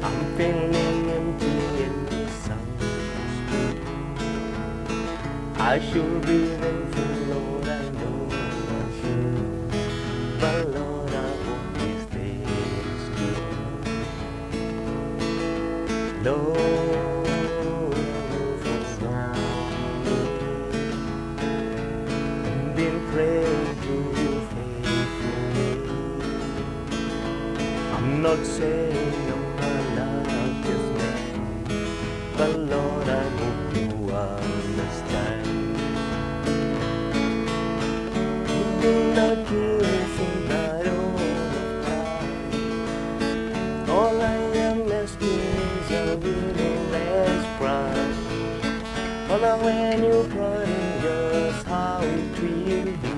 I'm feeling empty and misunderstood. I should be thankful, Lord, I know I should. But Lord, I hope this day is good. Lord, I hope it's lonely. I've been praying to you faithfully. I'm not saying I'm not just man, but Lord, I hope you understand. You've been the kiss in that old time. All I am asking is a little less pride. But when you put in just how it will be,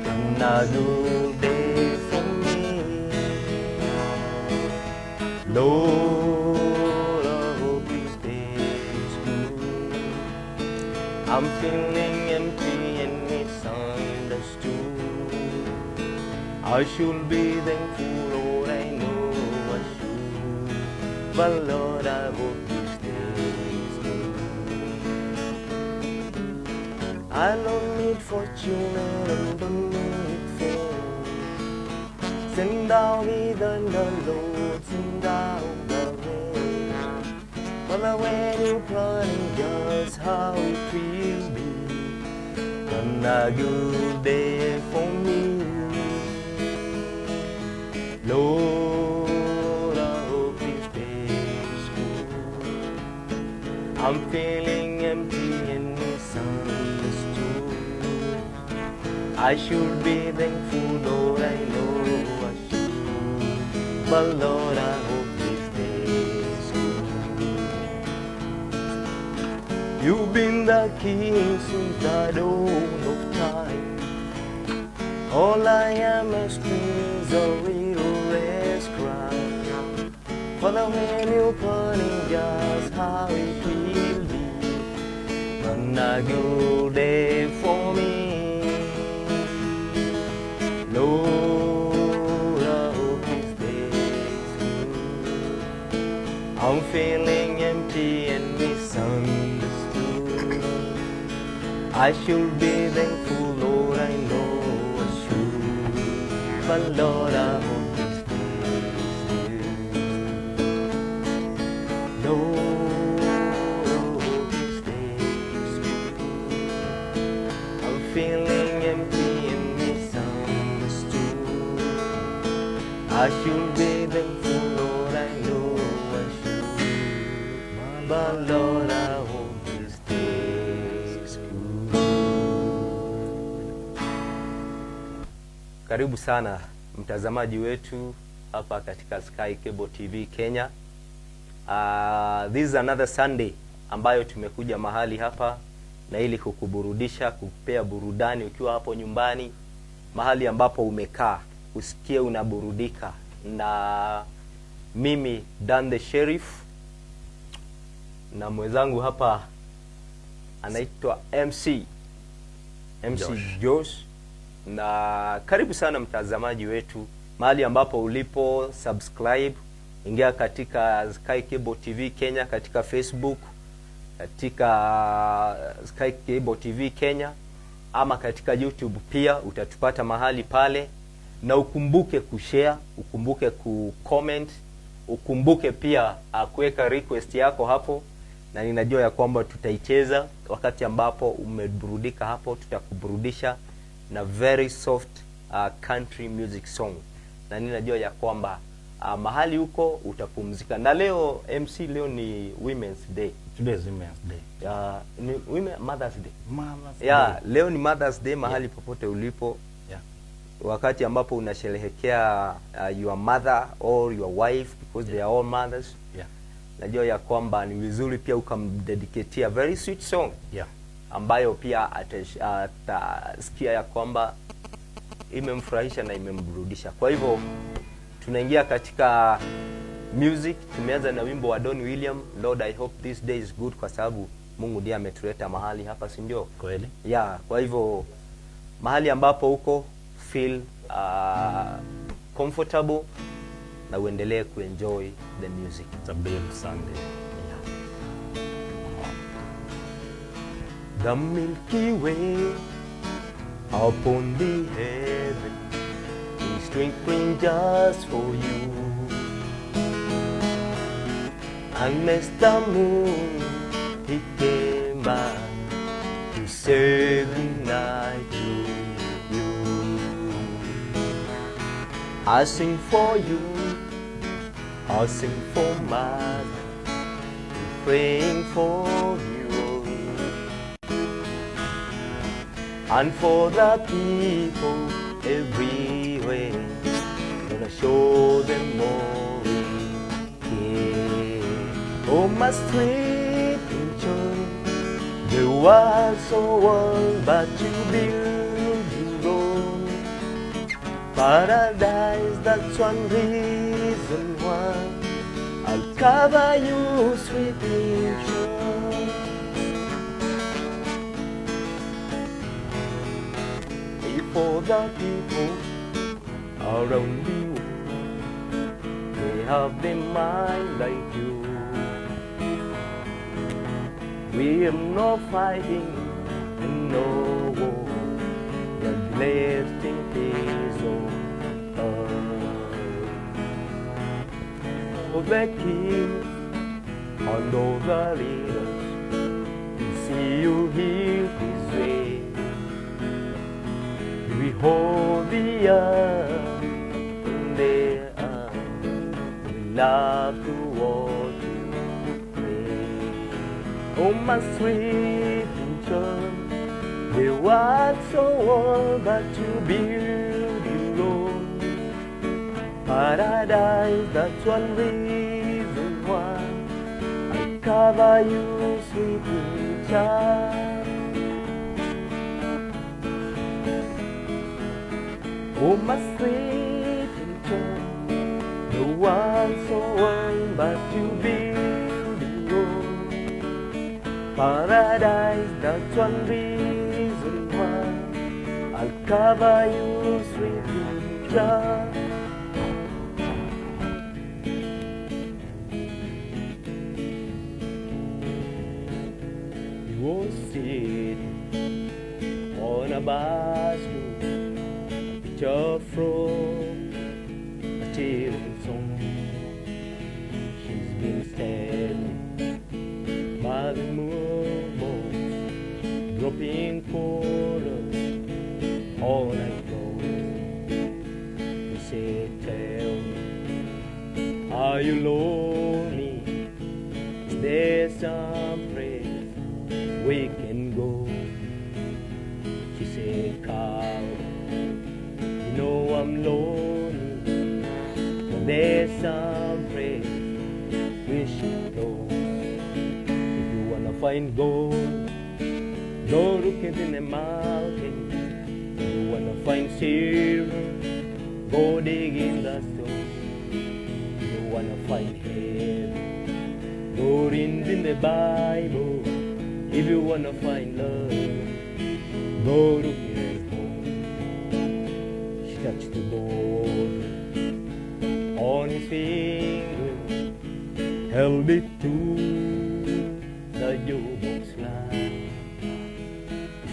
another day for me. Lord, I hope this day is good. I'm feeling empty and misunderstood. I should be thankful, Lord, I know I should. But Lord, I hope this day is good. I don't need fortune and don't need fame. Send down even the Lord, send down the rain. But when you plan just how it will be, another good day for me. Lord, I hope this day is good. I'm feeling empty and misunderstood. I should be thankful, Lord, I know I should. But Lord, I hope this day is good. You've been the king since the dawn of time. All I am asking is a little less cry. Father, when you put in just how it will be, another good day for me. Lord, I hope this day is good. I'm feeling empty and misunderstood. I should be thankful, Lord, I know I should. But Lord, I hope this day is good. Lord, I hope this day is good. I'm feeling empty and misunderstood. I should be thankful, Lord, I know I should. But Lord, I hope this day is good. Karibu sana mtazamaji wetu hapa katika Sky Cable TV Kenya. This is another Sunday ambayo tumekuja mahali hapa na ili kukuburudisha, kukupea burudani ukiwa hapo nyumbani, mahali ambapo umekaa, usikie unaburudika. Na mimi Dan the Sheriff na mwenzangu hapa anaitwa MC Josh. Na karibu sana mtazamaji wetu mahali ambapo ulipo, subscribe, ingia katika Sky Cable TV Kenya katika Facebook, katika Sky Cable TV Kenya, ama katika YouTube pia utatupata mahali pale. Na ukumbuke kushare, ukumbuke kucomment, ukumbuke pia kuweka request yako hapo, na ninajua ya kwamba tutaicheza wakati ambapo umeburudika hapo. Tutakuburudisha na very soft country music song, na ninajua ya kwamba mahali huko utapumzika. Na leo MC, leo ni Women's Day. Today is Women's Day. Ni Mother's Day. Mother's Day. Day. Leo ni Mother's Day mahali popote ulipo. Wakati ambapo unasherehekea your mother or your wife, because they are all mothers. Najua ya kwamba ni vizuri pia ukamdedicate a very sweet song. Ambayo pia atasikia ya kwamba imemfurahisha na imemburudisha. Kwa hivyo tunaingia katika music. Tumeanza na wimbo wa Don William, Lord I hope this day is good, kwa sababu Mungu ndiye ametuleta mahali hapa, si ndio? Kweli. Kwa hivyo mahali ambapo uko feel comfortable, na uendelee kuenjoy the music. It's a big Sunday. The Milky Way upon the heaven is twinkling just for you. And Mr. Moon, he came back to say goodnight to you. I sing for you, I sing for mother, praying for you. And for the people everywhere, gonna show them more we care. Oh, my sweet children, the world's so old, but you build your own paradise. That's one reason why I'll cover you, sweet children. For the people around you, they have the mind like you. We're no fighting and no war, but blessed in peace on earth. For the kings and all the leaders, we see you heal this way. We hold the earth in their arms. We love to watch you pray. Oh, my sweet child, the world's so old, but you build your own paradise. That's one reason why I cover you, sweet child. Oh, my sweet child, the world's so old, but you build your own paradise. That's one reason why I'll cover you, sweet child. You will sit on a basket from a children's song. She's been standing by the moonbows, dropping chorus all night long. You say, tell me, are you lonely? Is there some place we can go? She said, Carl, I'm lonely, but there's some place we should go. If you wanna find gold, go looking in the mountain. If you wanna find silver, go dig in the stone. If you wanna find heaven, go read in the Bible. If you wanna find love, go look touch the gold on his finger, held it to the jukebox line.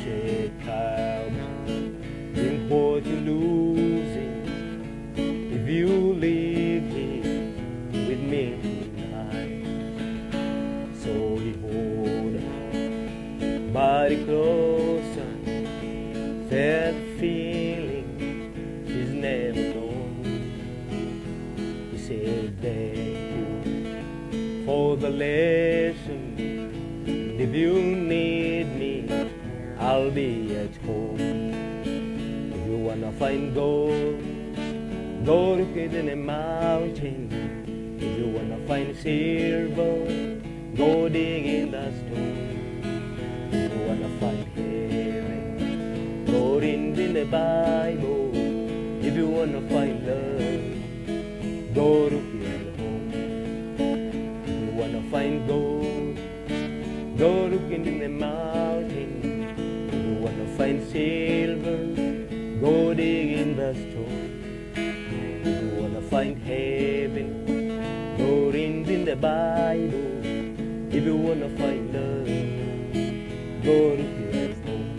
Said, Kyle, think what you're losing if you leave here with me tonight. So he hold her body closer, felt feeling never known. He said, thank you for the lesson. If you need me, I'll be at home. If you wanna find gold, go look it in a mountain. If you wanna find silver, go dig in the stone. If you wanna find heaven, go read in the Bible. If you wanna find love, go to your home. If you wanna find gold, go looking in the mountain. If you wanna find silver, go dig in the stone. If you wanna find heaven, Glory's in the Bible. If you wanna find love, go to His home.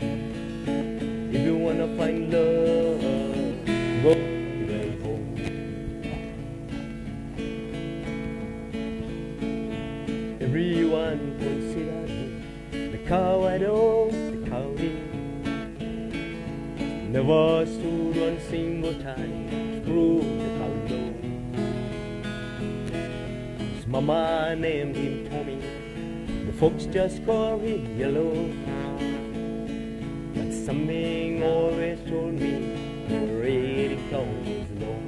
If you wanna find love, go to His home. Everyone consider Him the coward of the cowardly. Never stood one single time to prove the coward low. His mama named him Tommy. The folks just call him Yellow. But something always told me the rating count was low.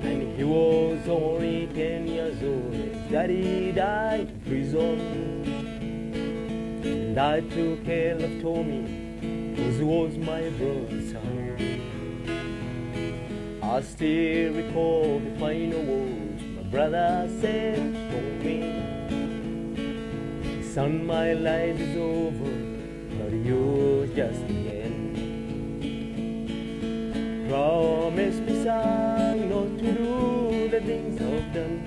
And he was only 10 years old. His daddy died in prison. And I took care of Tommy, 'cause he was my brother's son. I still recall the final words my brother said to me. Son, my life is over, but yours just began. Promise me, son, not to do the things I've done.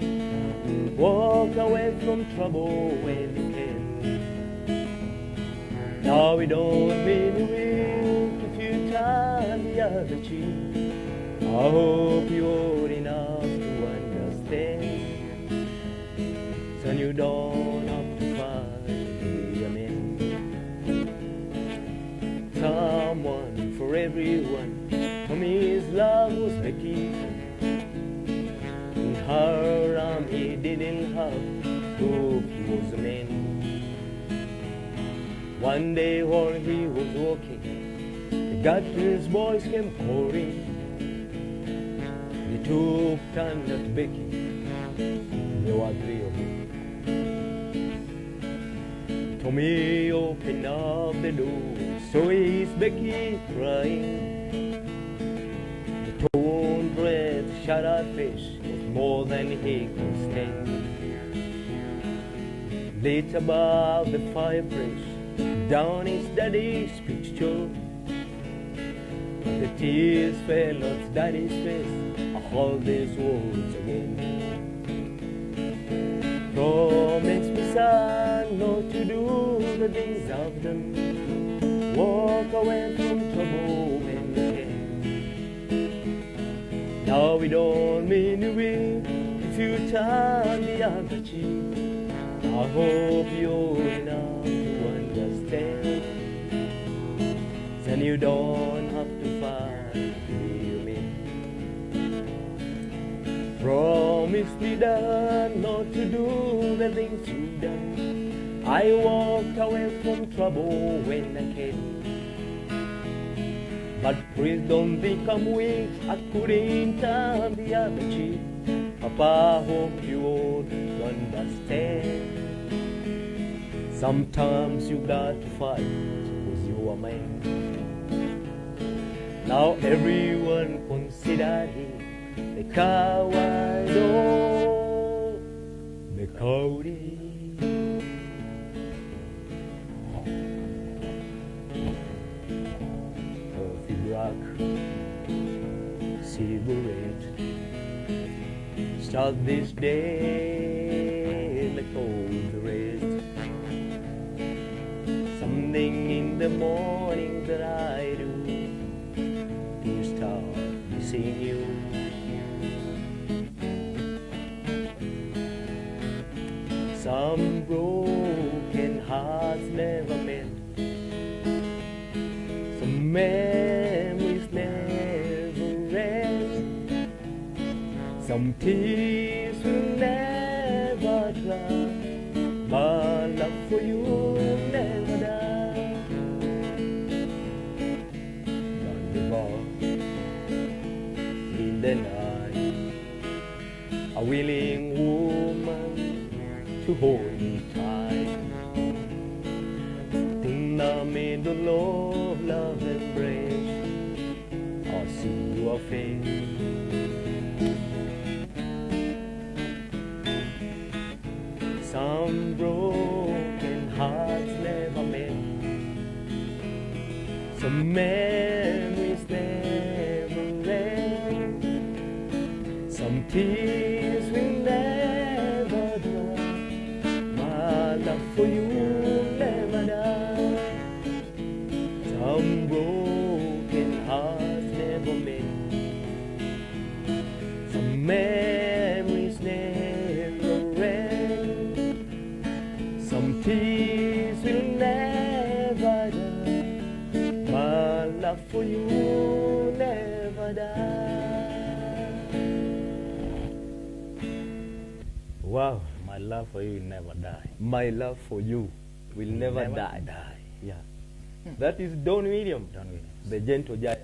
Walk away from trouble when you can. Now we don't mean you will if you turn the other cheek. I hope you're old enough to understand. Son, you don't have to fight to be a man. Someone for everyone. For me, his love was Becky. In her arm, he didn't have. Hope he was a man. One day while he was walking, he got his boys came calling. They took turns at Becky. There were 3 of them. Tommy opened up the door, so is Becky crying. The torn breath, shut-out face was more than he could stand. Lit above the fireplace, down his daddy's picture. The tears fell off daddy's face. I hold these words again. Promise me, son, not to do the things I've done. Walk away from trouble when you can. Now we don't mean you will if you turn the other cheek. I hope you're enough to understand. Then you don't have to fight to be me. Promise me, Dad, not to do the things you've done. I walked away from trouble when I can. But please don't think I'm weak. I couldn't turn the other cheek. Papa, hope you would understand. Sometimes you got to fight, 'cause you are man. Now everyone consider him the coward of the cowardly. Coffee rock, cigarette. Start this day like all the rest. Something in the morning that I do to start missing you. Some broken hearts never mend. Some memories never end. Some tears will never dry. My love for you will never die. On the bar in the night, a willing woman to hold me tight. In the middle of love embrace, I'll see your face. Some broken hearts never mend. Some memories never end. Some tears love for you never die. Wow, my love for you will never die. My love for you will never die. Yeah. That is Don Williams. Don Williams. The gentle giant.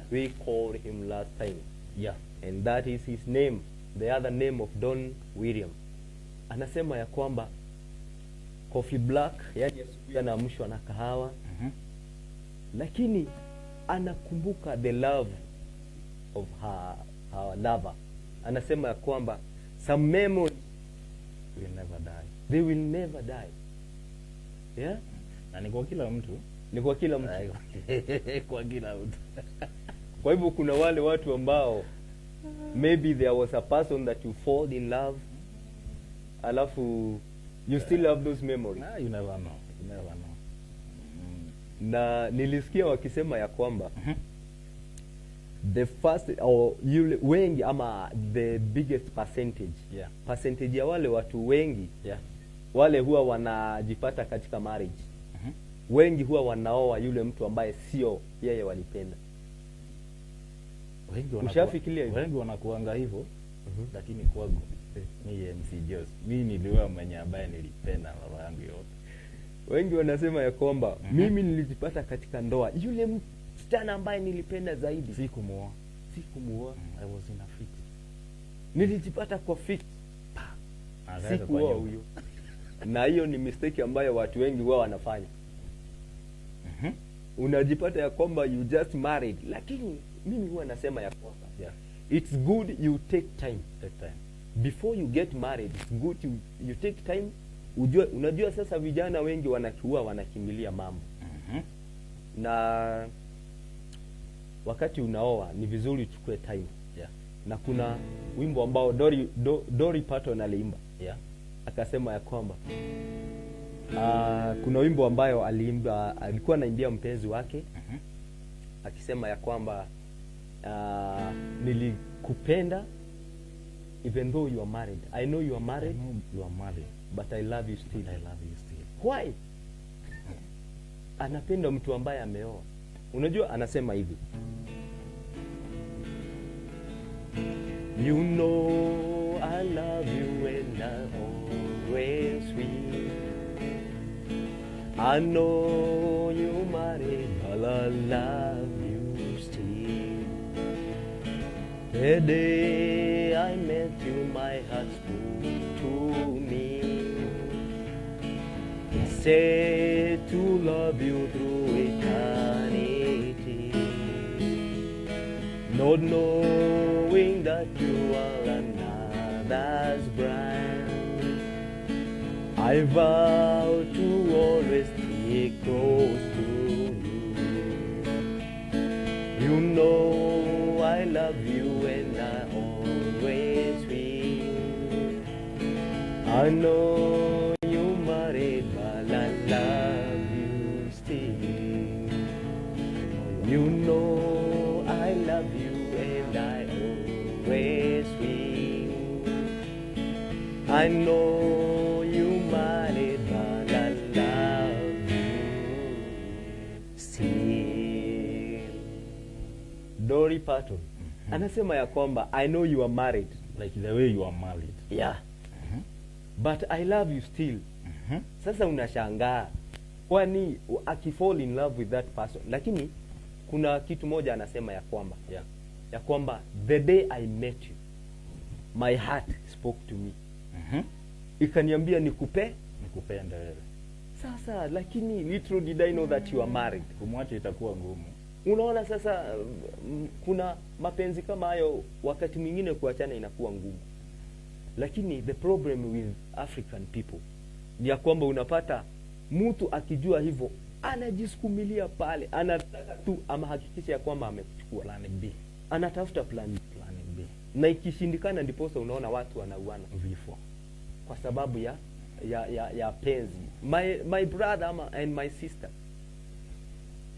We called him last time. Yeah. And that is his name. The other name of Don Williams. Anasema ya kwamba coffee black, yani asubuhi anaamshwa na kahawa. Lakini anakumbuka the love of her lover. Anasema ya kwamba some memories will never die. They will never die. Yeah? Na ni kwa kila mtu. Ni kwa kila mtu. Kwa kila mtu. Kwa hivyo kuna wale watu ambao maybe there was a person that you fall in love, alafu you still have those memories. You never know. You never know. Na nilisikia wakisema ya kwamba the first or yule wengi ama the biggest percentage. Yeah. Percentage ya wale watu wengi. Yeah. Wale huwa wanajipata katika marriage. Wengi huwa wanaoa yule mtu ambaye sio yeye walipenda. Wengi wanakuanga hivyo. Lakini kwangu ni MC Jose. Mimi niliwa mwenye ambaye nilipenda baba yangu yote. Wengi wanasema ya kwamba mimi nilijipata katika ndoa yule msichana ambaye nilipenda zaidi sikumuoa. I was in a fit. Nilijipata kwa fit. Sikuoa huyo. Na hiyo ni mistake ambayo watu wengi wao wanafanya. Unajipata ya kwamba you just married, lakini mimi huwa nasema ya kwamba it's good you take time. Before you get married, it's good you take time. Unajua sasa vijana wengi wanakimbilia mambo. Na wakati unaoa ni vizuri uchukue time. Na kuna wimbo ambao Dolly Parton aliimba. Akasema ya kwamba kuna wimbo ambayo aliimba, alikuwa anaimbia mpenzi wake. Akisema ya kwamba nilikupenda even though you are married. I know you are married. But I love you still. Why? Anapenda mtu ambaye ameoa. Unajua anasema hivi. You know I love you and I always will. I know you married, but I love you still. The day I met you, my heart spoke to me. It said to love you through eternity. Not knowing that you are another's bride, I vow to always stay close to you. You know I love you and I always will. I know you married, but I love you still. You know I love you and I always will. I know you married, but I love you still. Dolly Parton anasema ya kwamba I know you are married, like the way you are married. Yeah. But I love you still. Sasa unashangaa kwani akifall in love with that person. Lakini kuna kitu moja anasema ya kwamba ya kwamba the day I met you, my heart spoke to me. Ikaniambia nikupende wewe. Sasa lakini little did I know that you are married. Kumwacha itakuwa ngumu. Unaona sasa kuna mapenzi kama hayo wakati mwingine kuachana inakuwa ngumu. Lakini the problem with African people ni ya kwamba unapata mtu akijua hivyo anajisukumilia pale, anataka tu ama hakikisha ya kwamba amechukua plan B. Anatafuta plan B. Na ikishindikana ndiposa unaona watu wanauana vifo kwa sababu ya penzi. My brother and my sister,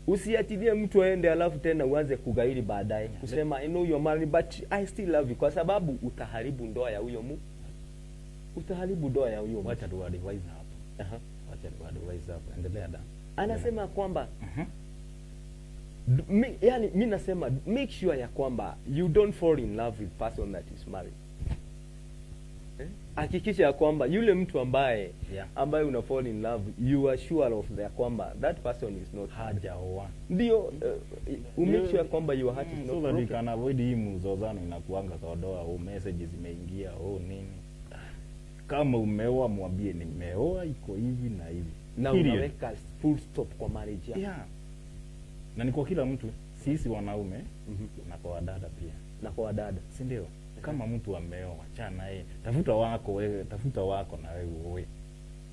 usiatilie mtu aende alafu tena uanze kugairi baadaye kusema I know you are married but I still love you, kwa sababu utaharibu ndoa ya huyo mtu. Wacha tu advise hapo. Wacha tu advise hapo. Endelea da. Anasema kwamba Yani mimi nasema make sure ya kwamba you don't fall in love with person that is married. Hakikisha ya kwamba yule mtu ambaye una fall in love, you are sure of ya kwamba that person is not hajaoa. Ndio make sure ya kwamba your heart is not broken. So that you can avoid hii mzozano inakuanga kwa doa, au messages zimeingia au nini. Kama umeoa mwambie nimeoa iko hivi na hivi. Na unaweka full stop kwa marriage yako. Yeah. Na ni kwa kila mtu, sisi wanaume na kwa wadada pia. Na kwa wadada, si ndio? Kama mtu ameoa, achana yeye. Tafuta wako wewe, tafuta wako na wewe uoe.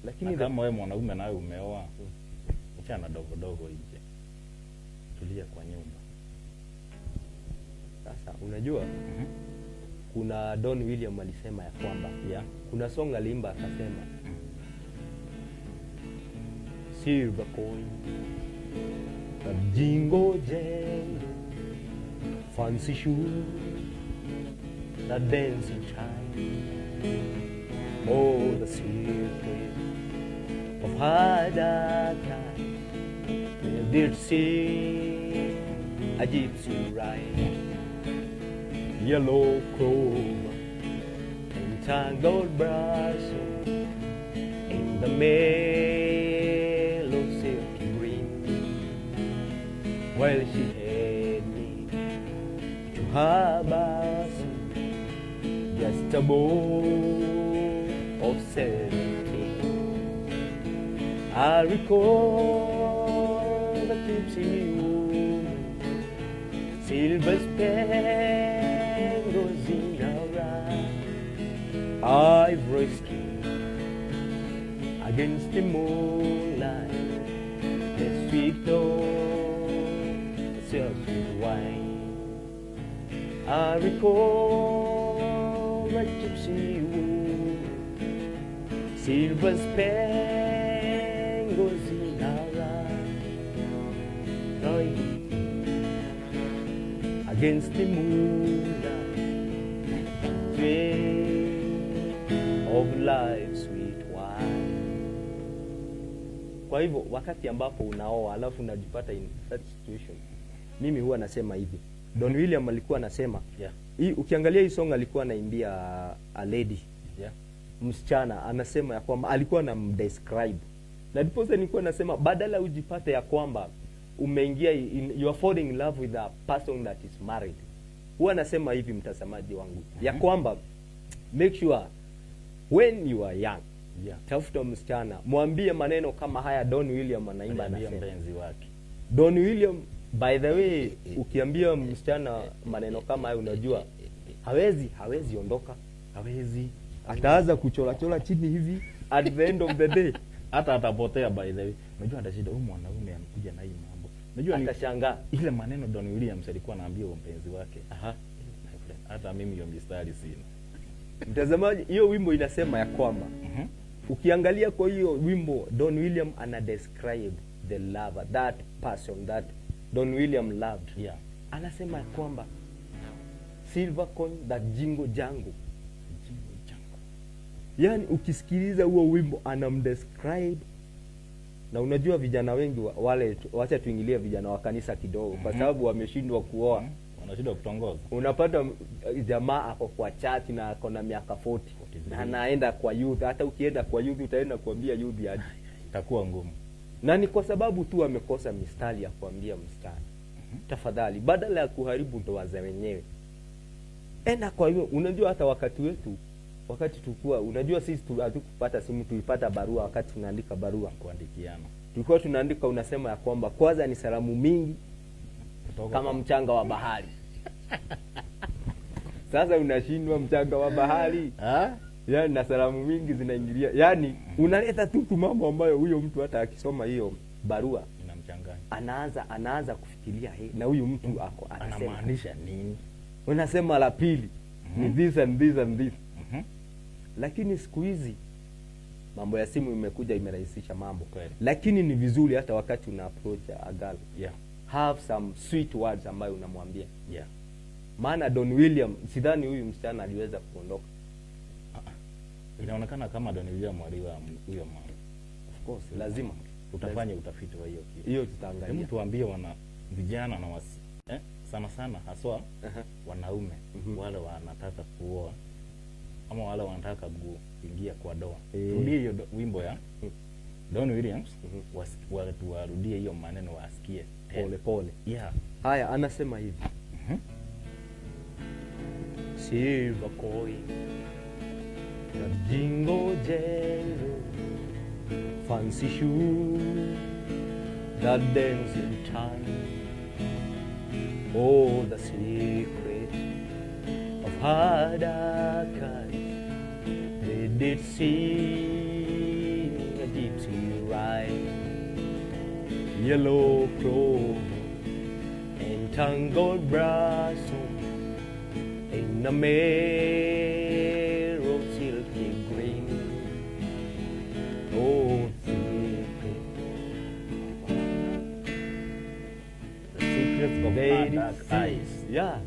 Lakini kama wewe mwanaume na wewe umeoa, achana dogo dogo nje. Tulia kwa nyumba. Sasa unajua kuna Don William alisema ya kwamba kuna song alimba akasema silver coin, a jingle jangle, fancy shoes, the dancing child, oh the secret of harder time, they did see a gypsy ride, yellow clover, entangled blossom, in the mellow silky green, while she had me to her bosom, just a boy of 17. I recall the gypsy woman, silver spangles in her eyes, ivory skin against the moonlight, the sweet dawn sells with wine. I recall the gypsy woman, silver spangles in her eyes, against the moonlight, of life sweet wine. Kwa hivyo wakati ambapo unaoa alafu unajipata in such situation, mimi huwa nasema hivi. Don William alikuwa anasema hii, ukiangalia hii song alikuwa anaimbia a lady, msichana, anasema ya kwamba alikuwa anamdescribe. Na ndipo sasa nilikuwa nasema badala ujipate ya kwamba umeingia you are falling in love with a person that is married. Huwa nasema hivi mtazamaji wangu ya kwamba make sure when you are young, tafuta msichana, mwambie maneno kama haya Don William anaimba na mpenzi wake. Don William, by the way, ukiambia msichana maneno kama haya, unajua hawezi ondoka, ataanza kuchora chini hivi at the end of the day hata atapotea. By the way, unajua atashinda huyu mwanaume anakuja na hii mambo, unajua atashangaa ile maneno Don Williams alikuwa anaambia mpenzi wake. Hata mimi hiyo mistari sina. Mtazamaji, hiyo wimbo inasema ya kwamba ukiangalia kwa hiyo wimbo Don William ana describe the lover, that person that Don William loved. Anasema ya kwamba silver coin, that jingle jangle. Yani ukisikiliza huo wimbo anamdescribe. Na unajua vijana wengi wale, wacha tuingilie vijana wa kanisa kidogo, kwa sababu wameshindwa kuoa, wanashindwa kutongoza. Unapata jamaa ako kwa church na ako na miaka 40 na anaenda kwa youth. Hata ukienda kwa youth utaenda kuambia youth aje, itakuwa ngumu. Na ni kwa sababu tu amekosa mistari ya kuambia msichana. Tafadhali, badala ya kuharibu ndoa za wenyewe, enda kwa hiyo. Unajua hata wakati wetu, wakati tukua, unajua sisi hatukupata simu, tulipata barua. Wakati tunaandika barua, kuandikiana, tulikuwa tunaandika, unasema ya kwamba kwanza ni salamu mingi kama mchanga wa bahari. Sasa unashindwa mchanga wa bahari, yani na salamu mingi zinaingilia, yani unaleta tu mambo ambayo huyo mtu hata akisoma hiyo barua inamchanganya, anaanza kufikiria na huyu mtu ako anamaanisha nini. Unasema la pili ni this and this and this. Lakini siku hizi mambo ya simu imekuja, imerahisisha mambo. Lakini ni vizuri hata wakati una approach a girl, have some sweet words ambayo unamwambia. Maana Don William, sidhani huyu msichana aliweza kuondoka. Inaonekana kama Don William aliwa huyo mama. Of course, lazima utafanya utafiti wa hiyo kitu. Hiyo tutaangalia. Hebu tuambie vijana na sana sana haswa wanaume wale wanataka kuoa ama wale wanataka kuingia kwa ndoa. Rudie hiyo wimbo ya Don Williams, watu warudie hiyo maneno wasikie pole pole. Yeah. Haya, anasema hivi. Silver coin, the jingle jangle, fancy shoes, that dancing time, oh, the secret of her dark eyes, they did sing a gypsy ride, yellow clover and tangled blossom in a mirror of silky green. Oh, secret, the secret of her dark eyes. Yeah.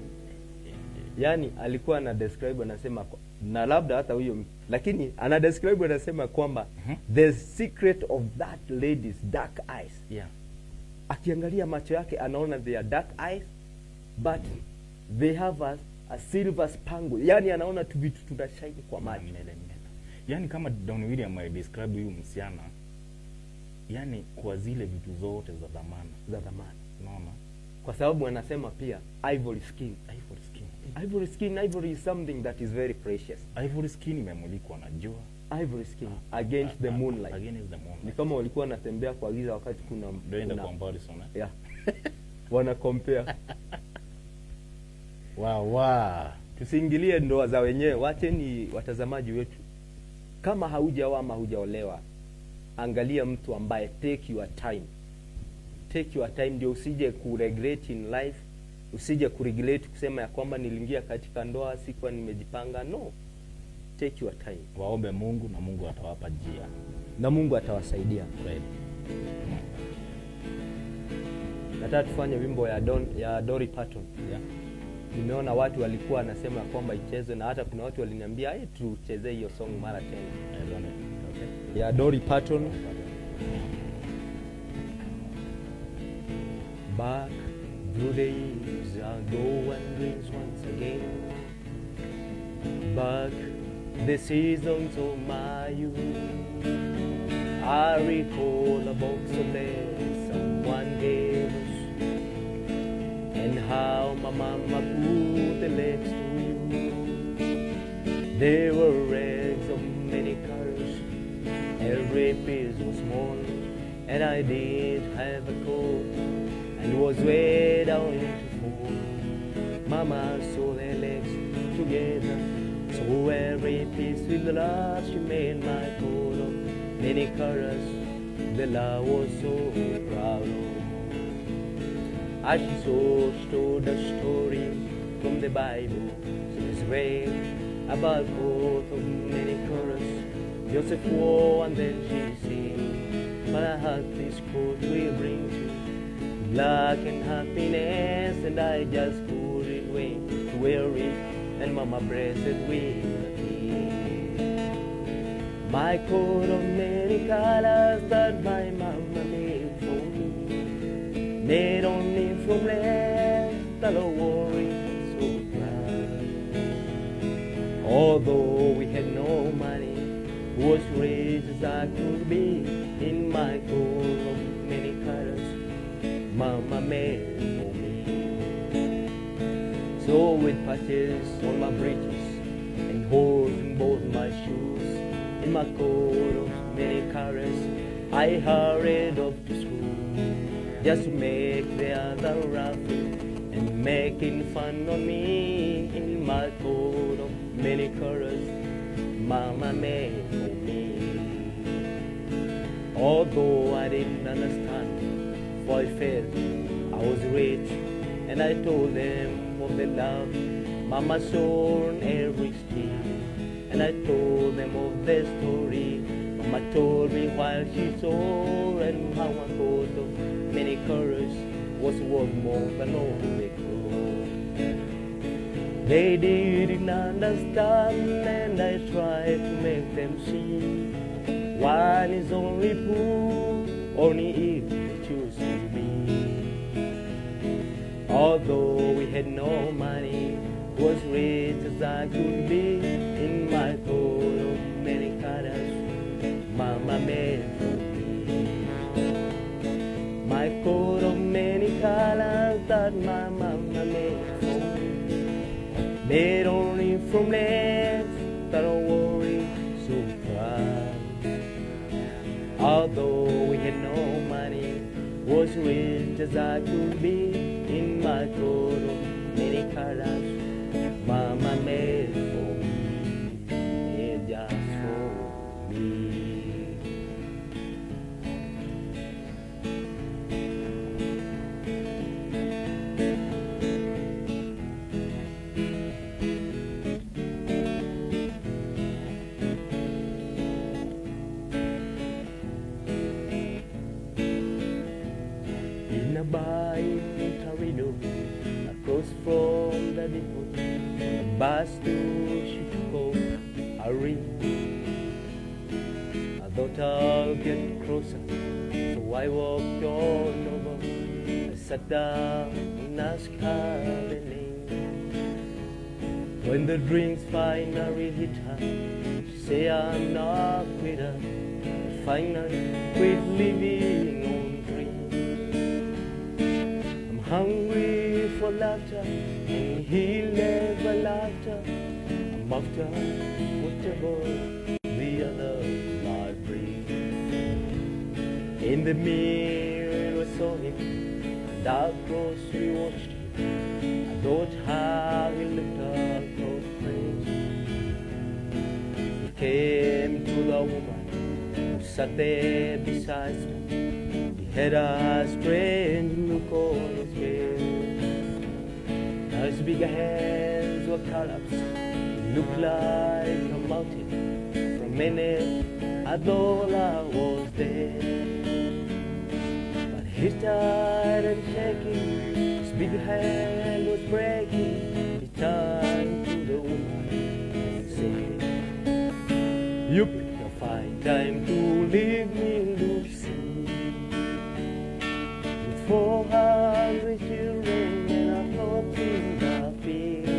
Yani alikuwa ana describe, anasema na labda hata huyo, lakini ana describe anasema kwamba the secret of that lady's dark eyes. Yeah. Akiangalia macho yake anaona they are dark eyes but they have a silver spangle. Yani anaona tu vitu tunashine kwa macho. Yani kama Don William describe huyu msichana, yani kwa zile vitu zote za dhamana. Unaona? Kwa sababu anasema pia ivory skin. Ivory skin, ivory is something that is very precious. Ivory skin imemulikwa na jua. Ivory skin against the moonlight. Against the moonlight. Ni kama walikuwa wanatembea kwa giza wakati kuna comparison. Yeah. Wana compare. Wow. Tusiingilie ndoa za wenyewe. Wacheni watazamaji wetu, kama haujaoa ama hujaolewa, angalia mtu ambaye take your time. Take your time, ndio usije kuregret in life. Usije kuregret kusema ya kwamba niliingia katika ndoa sikuwa nimejipanga. No, take your time. Waombe Mungu na Mungu atawapa njia na Mungu atawasaidia kweli. Nataka tufanye wimbo ya Dolly Parton. Yeah. Nimeona watu walikuwa wanasema kwamba ichezwe, na hata kuna watu waliniambia tucheze hiyo song mara tena. Okay. Ya Dolly Parton. Back through the years I go and dreams once again. Back the seasons of my youth, I recall a box of letters someone gave us, and how my mama put the legs to you. There were rags of many colors, every piece was small, and I did have a coat and was way down into four. Mama saw their legs together, so every piece with the last she made my coat of many colors that I was so proud of. As she so told a story from the Bible, she was read about coat of many colors. Joseph wore and then she said, but I had this coat will bring you luck and happiness, and I just put it away to wear it, and Mama blessed with a kiss. My coat of many colors that my mama made for me, made only from red that I wore it so proud. Although we had no money, was rich as I could be, in my coat of many colors Mama made for me. So with patches on my breeches and holes in both my shoes, in my coat of many colors, I hurried off to school, just to make the other laughing and making fun of me. In my coat of many colors, Mama made for me. Although I didn't understand, for I felt I was rich, and I told them of the love Mama saw on every skin, and I told them of the story Mama told me while she saw, and how a coat of many colors was worth more than all they could. They didn't understand, and I tried to make them see one is only poor only if they choose to be. Although we had no money, was rich as I could be. In my coat of many colors, Mama made for me. My coat of many colors that my mama made for me. Made only from legs that don't worry so proud. Although we had no money, was rich as I could be. In my coat of many colors, Mama made for me, made just for me. In a bar in Torino, across from the depot, the bus to Chicago, a ring. I thought I'll get closer, so I walked on over. I sat down and asked her the name. When the drinks finally hit her, she said I'm not with her. I finally quit living on dreams. I'm hungry for laughter, and he'll never laughter. I'm after whatever the other might bring. In the mirror I saw him, and up close we watched him. I thought how he looked across place. He came to the woman who sat there beside me. He had a strange look on his face. His big hands were collapsed. He looked like a mountain. For a minute I thought I was dead. But he started shaking. His big hand was breaking. He turned to the woman and said, "You picked a fine time to leave me, Lucy. With 400 children and a corpse in the field.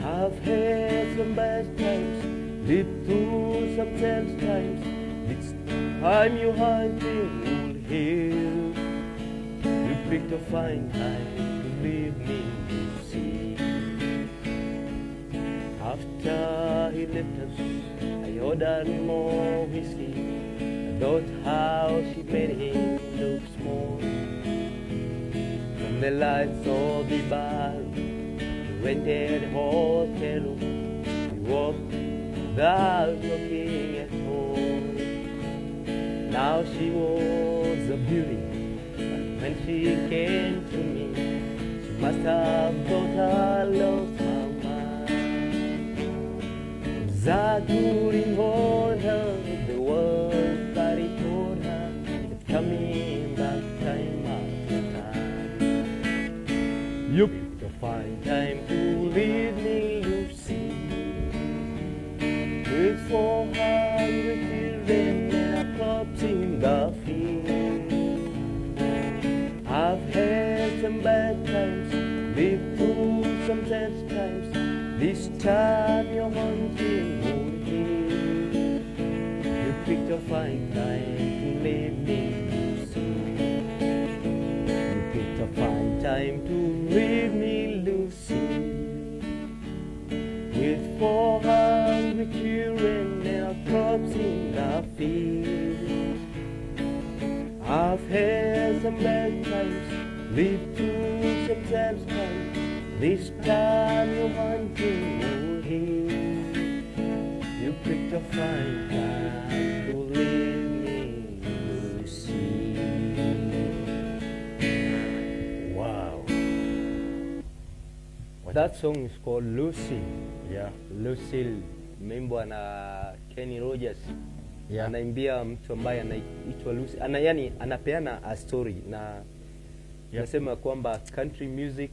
I've had some bad times, lived through some sad times. This time your hunting will heal. You picked a fine time to leave me, Lucy." After he left us, I ordered more whiskey. I thought how she made him look small. From the lights of the bar, the rented hotel, we walked without looking at home. Now she was a beauty, but when she came to me, she must have thought I lost her mind. 'Cause I couldn't hold her with the words that he told her, kept coming back time after time. You picked a fine time to leave me, Lucy. With 400 children and a corpse in the field. I've had some bad times, lived through some sad times. This time your hunting won't heal. You picked a fine time to leave me, Lucy. You picked a fine time to leave me, Lucy. With 400 children and a corpse in the field. I've had some bad times, lived through some sad times. This time your hunting will heal. You picked a fine time to leave me, Lucy. Wow. That song is called Lucy. Yeah. Lucille, imeimbwa na Kenny Rogers. Yeah. Anaimbia mtu ambaye anaitwa Lucy. Yani anapeana a story na nasema kwamba country music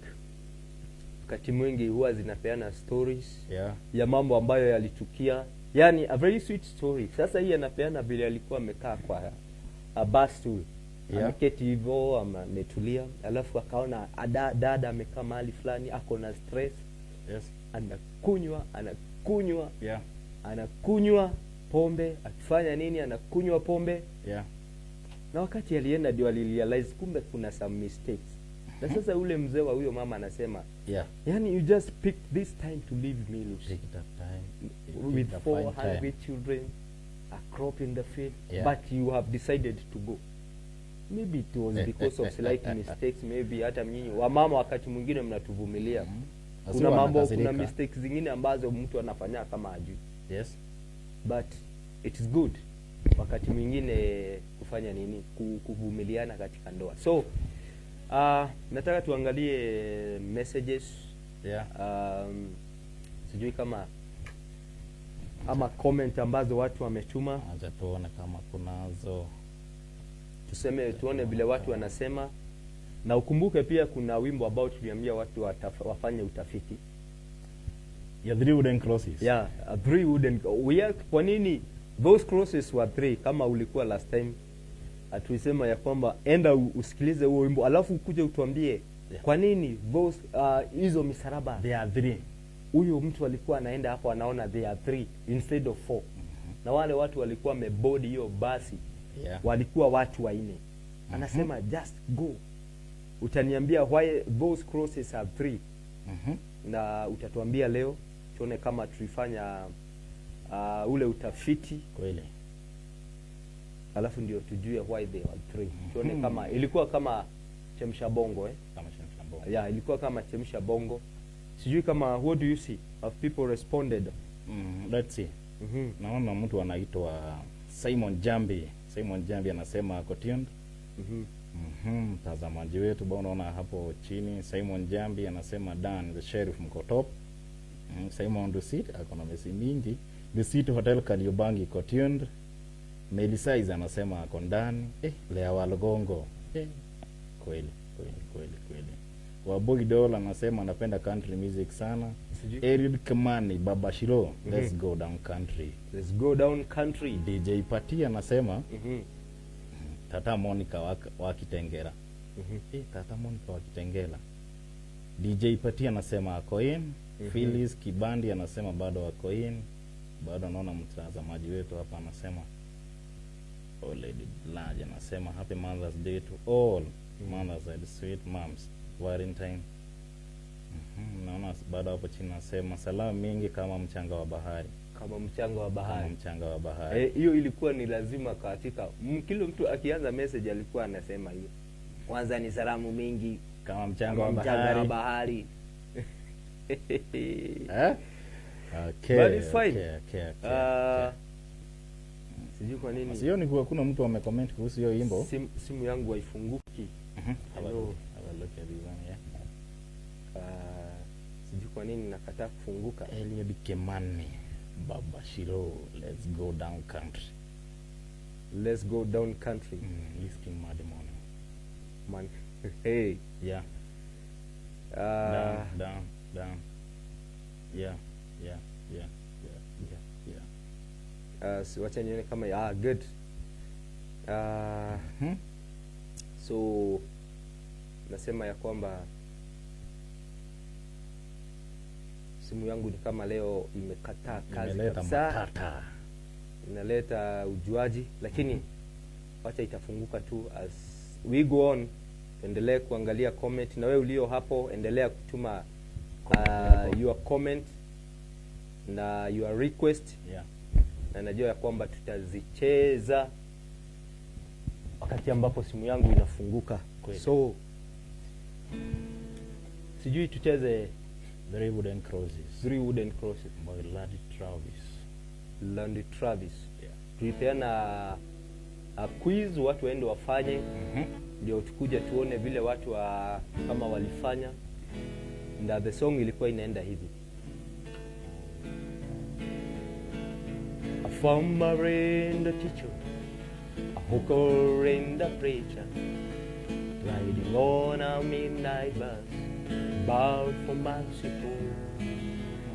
wakati mwingi huwa zinapeana stories ya mambo ambayo yalitukia. Yani a very sweet story. Sasa hii anapeana vile alikuwa amekaa kwa a bus stool. Ameketi hivyo ametulia, alafu akaona dada amekaa mahali fulani ako na stress. Yes. Anakunywa pombe, akifanya nini anakunywa pombe. Yeah. Na wakati alienda ndio alirealize kumbe kuna some mistakes. Na sasa ule mzee wa huyo mama anasema, yani you just picked this time to leave me, Lucy. Take that time. With 4 hungry children, a crop in the field, but you have decided to go. Maybe it was because of slight mistakes, maybe hata mnyinyi wamama wakati mwingine mnatuvumilia. Kuna mambo, kuna mistakes zingine ambazo mtu anafanya kama hajui. Yes. But it is good wakati mwingine kufanya nini, kuvumiliana katika ndoa. So nataka tuangalie messages. Sijui kama ama comment ambazo watu wametuma. Acha tuone kama kunazo. Tuone vile watu wanasema. Na ukumbuke pia kuna wimbo ambao tuliambia watu wafanye utafiti. 3 wooden crosses. 3 wooden. Kwa nini those crosses were 3? Kama ulikuwa last time atuisema ya kwamba enda usikilize huo wimbo alafu ukuje utuambie kwa nini those hizo misaraba they are 3. Huyo mtu alikuwa anaenda hapo anaona they are 3 instead of 4. Na wale watu walikuwa wamebodi hiyo basi. Walikuwa watu 4. Anasema just go. Utaniambia why those crosses are 3. Na utatuambia leo tuone kama tulifanya ule utafiti kweli. Alafu ndio tujue why they are 3. Tuone kama ilikuwa kama chemsha bongo kama chemsha bongo. Ilikuwa kama chemsha bongo. Sijui kama what do you see of people responded. Let's see. Naona mtu anaitwa Simon Jambi. Simon Jambi anasema ako tuned. Mtazamaji wetu bwana, unaona hapo chini Simon Jambi anasema Dan the sheriff mko top. Simon Dusit ako na mesi mingi. Dusit Hotel Kariobangi iko tuned. Melisaiz anasema ako ndani. Lea Walgongo. Kweli. Wabogi Dola anasema anapenda country music sana. Erid Kamani Baba Shiro, let's go down country. Let's go down country. DJ Pati anasema Tata Monica wa Kitengela. Tata Monica wa Kitengela. DJ Pati anasema ako in. Phyllis Kibandi anasema bado ako in. Bado naona mtazamaji wetu hapa anasema Lady Blanche anasema happy Mother's Day to all mothers and sweet moms. Valentine. Naona bado hapo chini nasema salamu mingi kama mchanga wa bahari. Kama mchanga wa bahari. Kama mchanga wa bahari. Hiyo ilikuwa ni lazima katika kila mtu akianza message alikuwa anasema hiyo. Kwanza ni salamu mingi kama mchanga wa bahari. Mchanga wa bahari. Okay. But it's fine. Okay. Sijui kwa nini. Sio ni kuna mtu amecomment kuhusu hiyo wimbo. Simu yangu haifunguki. Hello. Look at this one, sijui kwa nini nakataa kufunguka. Eliud Kemani Baba Shiro, let's go down country. Let's go down country. Lifting Muddy Morning. Man. Hey. Yeah. Down. Yeah. Wacha nione kama good. So nasema ya kwamba simu yangu ni kama leo imekataa kazi kabisa. Inaleta ujuaji, lakini wacha itafunguka tu as we go on. Endelea kuangalia comment, na wewe ulio hapo endelea kutuma your comment na your request. Na najua ya kwamba tutazicheza wakati ambapo simu yangu inafunguka. So sijui tucheze 3 wooden crosses. 3 wooden crosses by Landy Travis. Tulipeana a quiz watu waende wafanye. Ndio tukuje tuone vile watu kama walifanya. And the song ilikuwa inaenda hivi. A farmer and a teacher, a hooker and a preacher, riding on a midnight bus, bound for Mexico.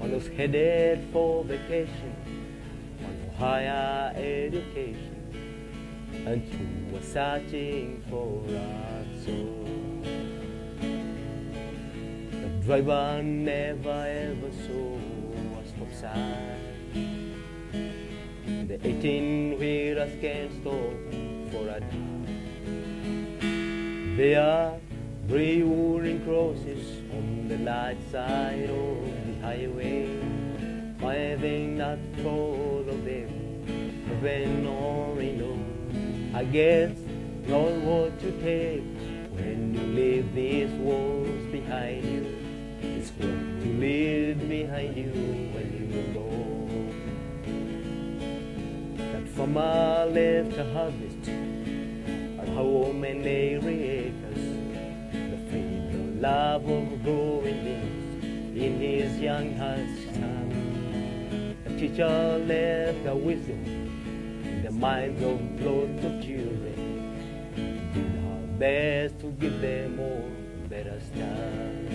One was headed for vacation, one for higher education. and who was searching for a soul. The driver never ever saw a stop sign. The 18-wheelers can't stop for a day. There are three wooden crosses on the light side of the highway. I think not all of them have been only known. I guess not what you take when you leave these walls behind you. It's what you leave behind you when you go. That farmer left to harvest at home and acres. The faith, the love of growing things in his young heart's time. The teacher left the wisdom in the minds of lots of children. Did her best to give them all a better start.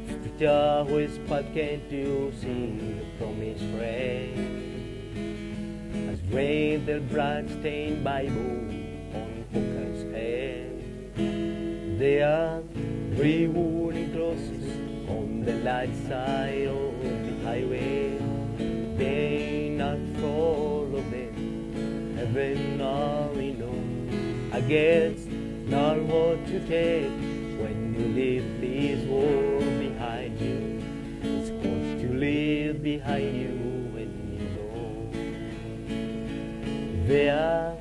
The teacher whispered, can't you see the promised friend? Has rained the blood-stained Bible on Hooker's head. There are three wooden crosses on the light side of the highway. They not for all of them, heaven only knows. I guess not what you take when you leave these walls behind you. It's what you leave behind you when you go. There are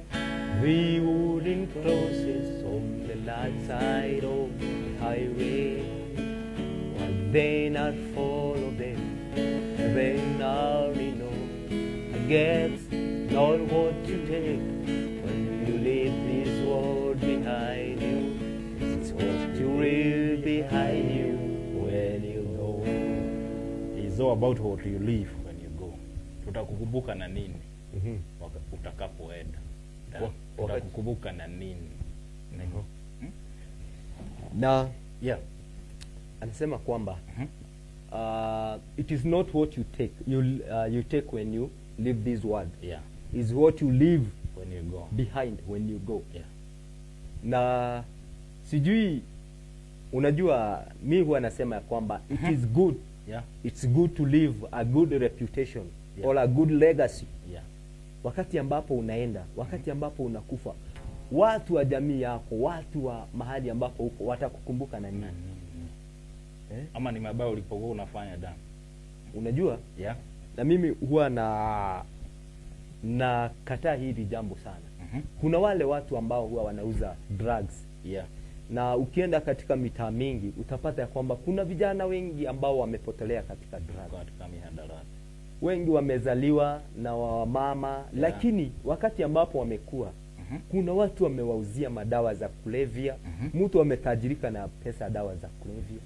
three wooden crosses on the light side of the highway. While they not follow them, heaven only knows. I guess not what you take when you leave this world behind you. It's what you leave behind you when you go. It's all about what you leave when you go. Tutakukumbuka na nini utakapoenda? Tutakukumbuka na nini? Na yeah, anasema kwamba it is not what you take you take when you leave this world. Yeah, is what you leave when you go behind when you go. Yeah. Na sijui, unajua mi huwa nasema ya kwamba it is good, yeah, it's good to leave a good reputation, yeah, or a good legacy. Yeah. Wakati ambapo unaenda, wakati ambapo unakufa, watu wa jamii yako, watu wa mahali ambapo uko watakukumbuka na nini? Ama ni mabaya ulipokuwa unafanya damu. Unajua? Yeah. Na mimi huwa na kataa hili jambo sana. Kuna wale watu ambao huwa wanauza drugs. Yeah. Na ukienda katika mitaa mingi utapata ya kwamba kuna vijana wengi ambao wamepotelea katika drugs. Katika mihadarati. Wengi wamezaliwa na wamama, yeah, lakini wakati ambapo wamekuwa, kuna watu wamewauzia madawa za kulevya, mtu ametajirika na pesa dawa za kulevya.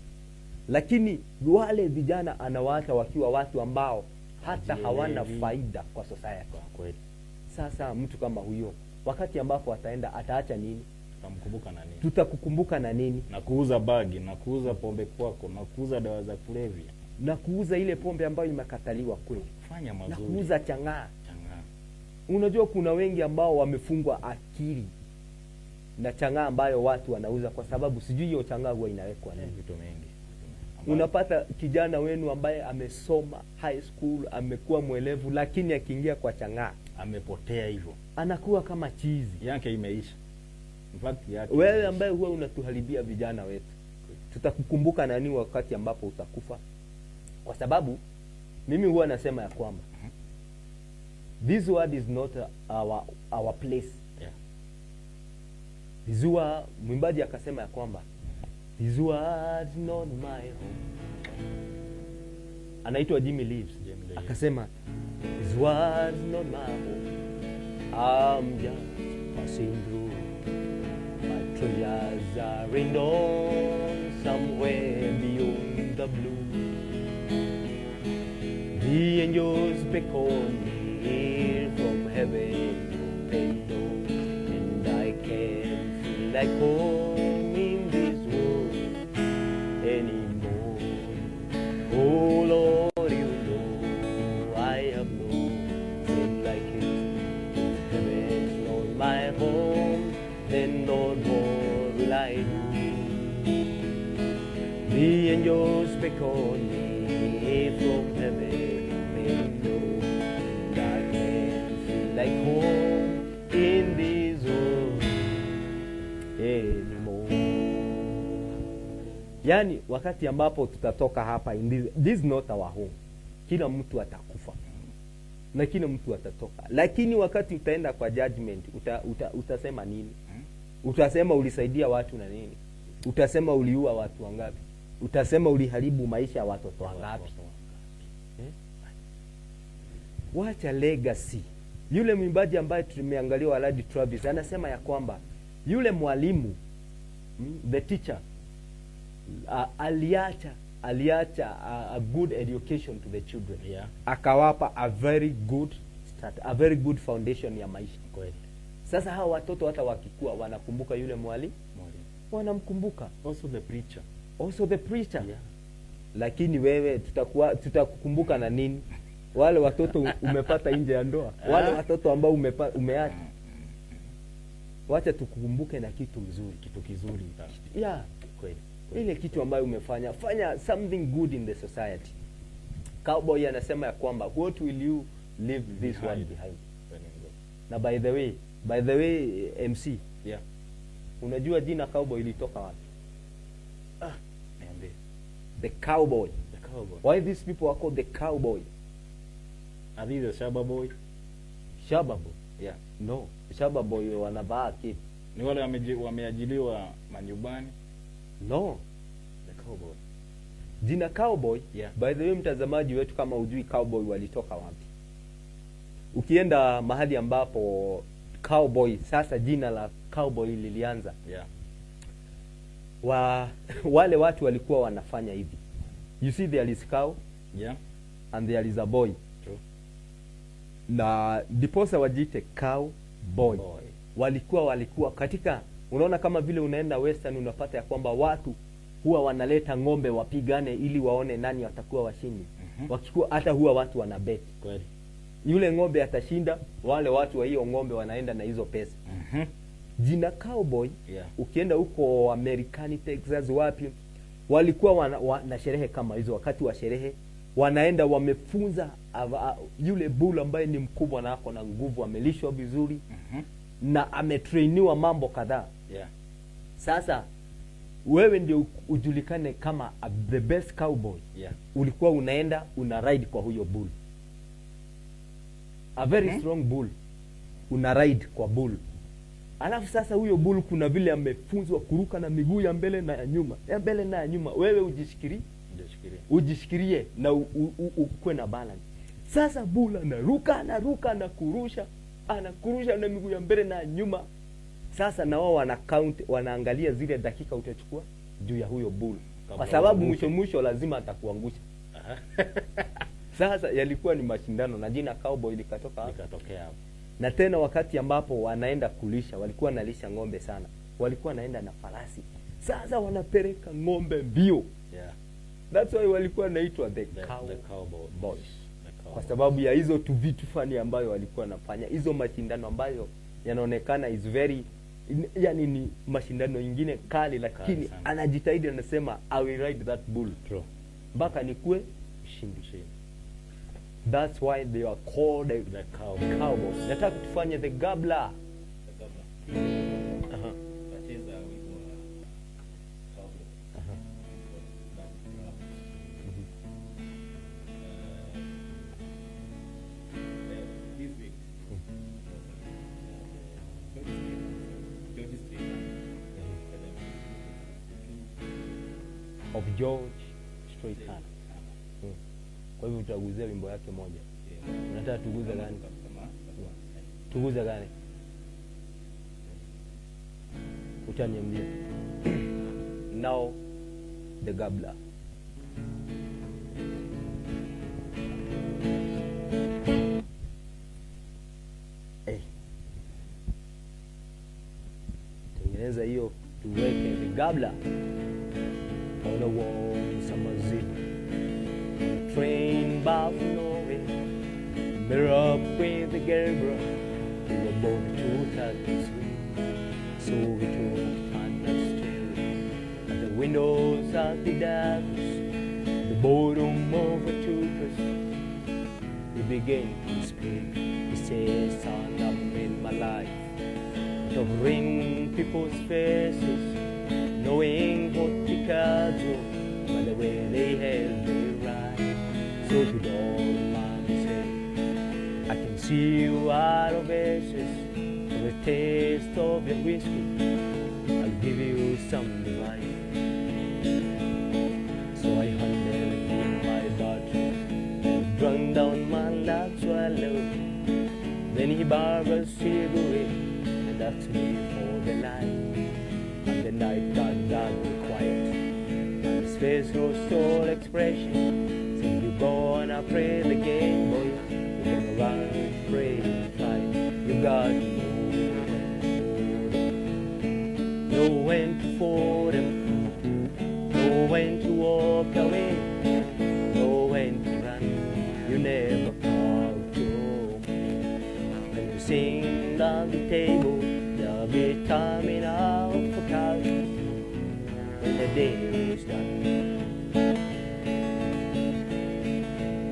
Lakini wale vijana anawaacha wakiwa watu ambao hata hawana faida kwa society. Kweli. Sasa mtu kama huyo, wakati ambapo ataenda, ataacha nini? Tutamkumbuka na nini? Tutakukumbuka na nini? Na kuuza bagi, na kuuza pombe kwako, na kuuza dawa za kulevya, na kuuza ile pombe ambayo imekataliwa kweli, fanya mazuri, na kuuza chang'aa. Unajua kuna wengi ambao wamefungwa akili na chang'aa ambayo watu wanauza, kwa sababu sijui hiyo chang'aa huwa inawekwa nini. Vitu mengi. Unapata kijana wenu ambaye amesoma high school, amekuwa mwelevu, lakini akiingia kwa chang'aa amepotea hivyo, anakuwa kama chizi yake imeisha. In fact yake wewe ambaye huwa unatuharibia vijana wetu, tutakukumbuka nani wakati ambapo utakufa? Kwa sababu mimi huwa nasema ya kwamba this world is not our place. Yeah. Izua mwimbaji akasema ya kwamba this world is not my home. Anaitwa Jimmy Leaves. Akasema this world is not my home, I'm just passing through. My treasures are in dawn somewhere beyond the blue. The angels beckon me from heaven to pay no, and I can feel like home in this world anymore. Oh Lord, you know I have no thing like it. Heaven beckon me from heaven below. I can feel like home in this world anymore. Yani wakati ambapo tutatoka hapa, this is not our home. Kila mtu atakufa na kila mtu atatoka, lakini wakati utaenda kwa judgment utasema nini? Utasema ulisaidia watu na nini? Utasema uliua watu wangapi? Utasema uliharibu maisha ya watoto wangapi? Wacha legacy. Yule mwimbaji ambaye tumeangalia Waladi Travis anasema ya kwamba yule mwalimu, the teacher, aliacha a good education to the children. Yeah. Akawapa a very good start, a very good foundation ya maisha. Kweli. Sasa hawa watoto hata wakikua wanakumbuka yule mwalimu. Wanamkumbuka. Also the preacher. Yeah. Lakini wewe tutakukumbuka na nini? Wale watoto umepata nje ya ndoa, wale watoto ambao umeacha. Wacha tukukumbuke na kitu mzuri, kitu kizuri. Yeah. Kweli. Ile kitu ambayo umefanya, fanya something good in the society. Cowboy anasema ya kwamba what will you leave this world behind? Na by the way MC, yeah, unajua jina Cowboy ilitoka wapi? Niambie. The cowboy. Why these people are called the cowboy? Are they the Shaba Boy? Shaba Boy? Yeah. No, Shaba Boy wanavaa kitu. Ni wale wameajiliwa manyumbani? No, the cowboy. Jina cowboy, yeah. By the way, mtazamaji wetu, kama ujui cowboy walitoka wapi, ukienda mahali ambapo cowboy, sasa jina la cowboy lilianza, yeah, wale watu walikuwa wanafanya hivi. You see, there is cow, yeah, and there is a boy. True. Na diposa wajite cow boy. Walikuwa katika, unaona kama vile unaenda western, unapata ya kwamba watu huwa wanaleta ng'ombe wapigane ili waone nani watakuwa washindi. Wakikuwa hata huwa watu wanabet. Kweli. Yule ng'ombe atashinda, wale watu wa hiyo ng'ombe wanaenda na hizo pesa. Jina cowboy, yeah, ukienda huko Amerikani, Texas, wapi, walikuwa na sherehe kama hizo. Wakati wa sherehe wanaenda wamefunza yule bull ambaye ni mkubwa na ako na nguvu, amelishwa vizuri, na ametrainiwa mambo kadhaa. Yeah. Sasa wewe ndio ujulikane kama the best cowboy. Yeah. Ulikuwa unaenda una ride kwa huyo bull. A very strong bull. Una ride kwa bull. Alafu sasa huyo bull kuna vile amefunzwa kuruka na miguu ya mbele na ya nyuma. Ya mbele na ya nyuma. Wewe ujishikirie na ukue na balance. Sasa bull anaruka na kurusha, anakurusha na miguu ya mbele na ya nyuma. Sasa na wao wanaangalia zile dakika utachukua juu ya huyo bull. Kwa sababu mwisho lazima atakuangusha. Sasa yalikuwa ni mashindano na jina cowboy likatokea hapo. Na tena wakati ambapo wanaenda kulisha, walikuwa nalisha ng'ombe sana. Walikuwa naenda na farasi. Sasa wanapeleka ng'ombe mbio. Yeah. That's why walikuwa naitwa the cowboys. Kwa sababu ya hizo tu vitu fani ambayo walikuwa nafanya. Hizo mashindano ambayo yanaonekana is very, yani ni mashindano ingine kali, lakini anajitahidi, anasema I will ride that bull. True. Mpaka nikue mshindi. That's why they are called the cowboys. Nataka tufanye the gabla. Of George Strait. Kwa hivyo tutaguzia wimbo yake moja. Unataka tuguze gani? Tuguze gani? Utaniambia. Now the gabla. Tengeneza hiyo tuweke the gabla. On a warm summer's evening, train bound for Norway, mirror up with the Gabriel, we were born to Texas. So we took time to stare at the windows of the Dallas, began to speak. He says, son, I'm in my life, covering people's faces, knowing what they can do, by the way they have their right. So to all mama say, I can see you out of ashes, for a taste of your whiskey, I'll give you something right. So I handed him my bottle and drank down my last swallow. Then he borrowed a cigarette and asked me for the light. And the night got dark and quiet, and his face lost all expression. Said, you gonna play the game, boy, you're gonna run and pray and fight. You got to know when to fall them, know when to walk away, know when to run. You never count your money. When you sing down the table, there'll be time enough for counting when the day is done.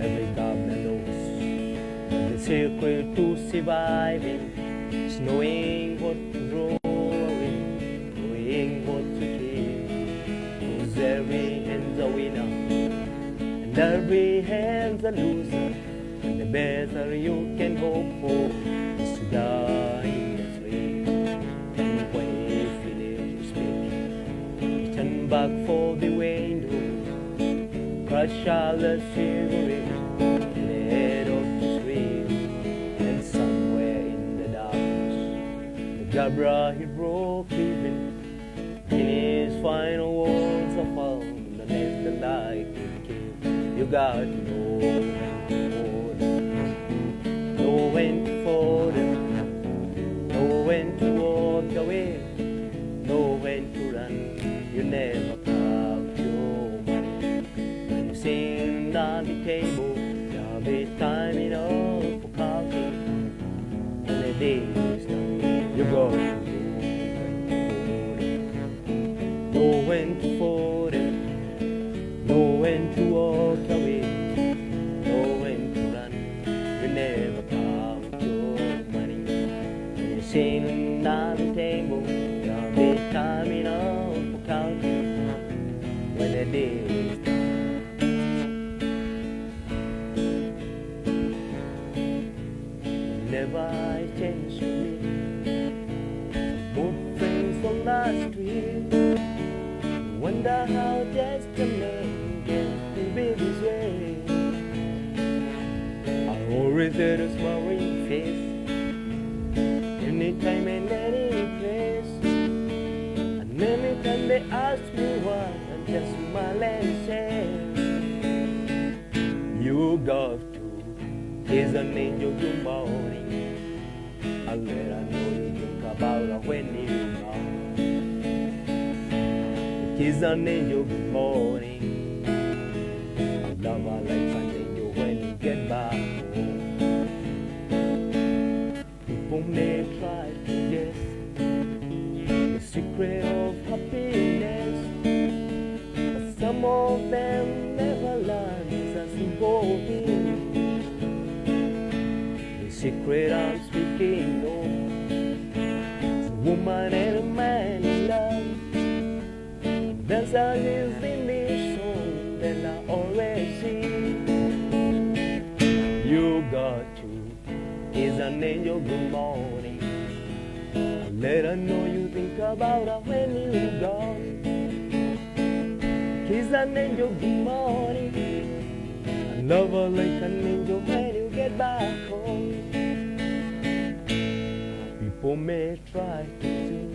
Every governor knows that the secret to surviving is knowing what to draw in, knowing what to keep. Cause every hand's a winner and every hand's a loser, and the best that you can hope for is to die in your sleep. And when you finish your speech, you turn back for the window, crush out the cigarette, and head off to scream. And somewhere in the darkness, the Gabra he broke even. In his final words, I found the nest that I could kill. You got to know when to fall them, know when to walk away, know when to run. You never count your money. When you sing down the table, there'll be time enough for counting. When the day is done, you got to know when to fall them, know when to walk away, know when to run. You never count your money. When you sing down the table, there'll be time enough for counting when the day is done. Whenever I change for me, both friends from last week, wonder how just a man can be this way. I always had a smiling face, anytime and any place. And anytime they ask me why, I just smile and say, you got to is an angel good morning. I'll let her know you think about her when you're gone. Kiss an angel good morning. I love her like an angel when you get back home. People may try to guess the secret of happiness, but some of them never learn it's a simple thing. The secret I'm speaking of is a woman and a man in love. That's how it is in this song that I always sing. You got to kiss an angel good morning. Let her know you think about her when you're gone. Kiss an angel good morning. And love her like an angel when you get back home. People may try to do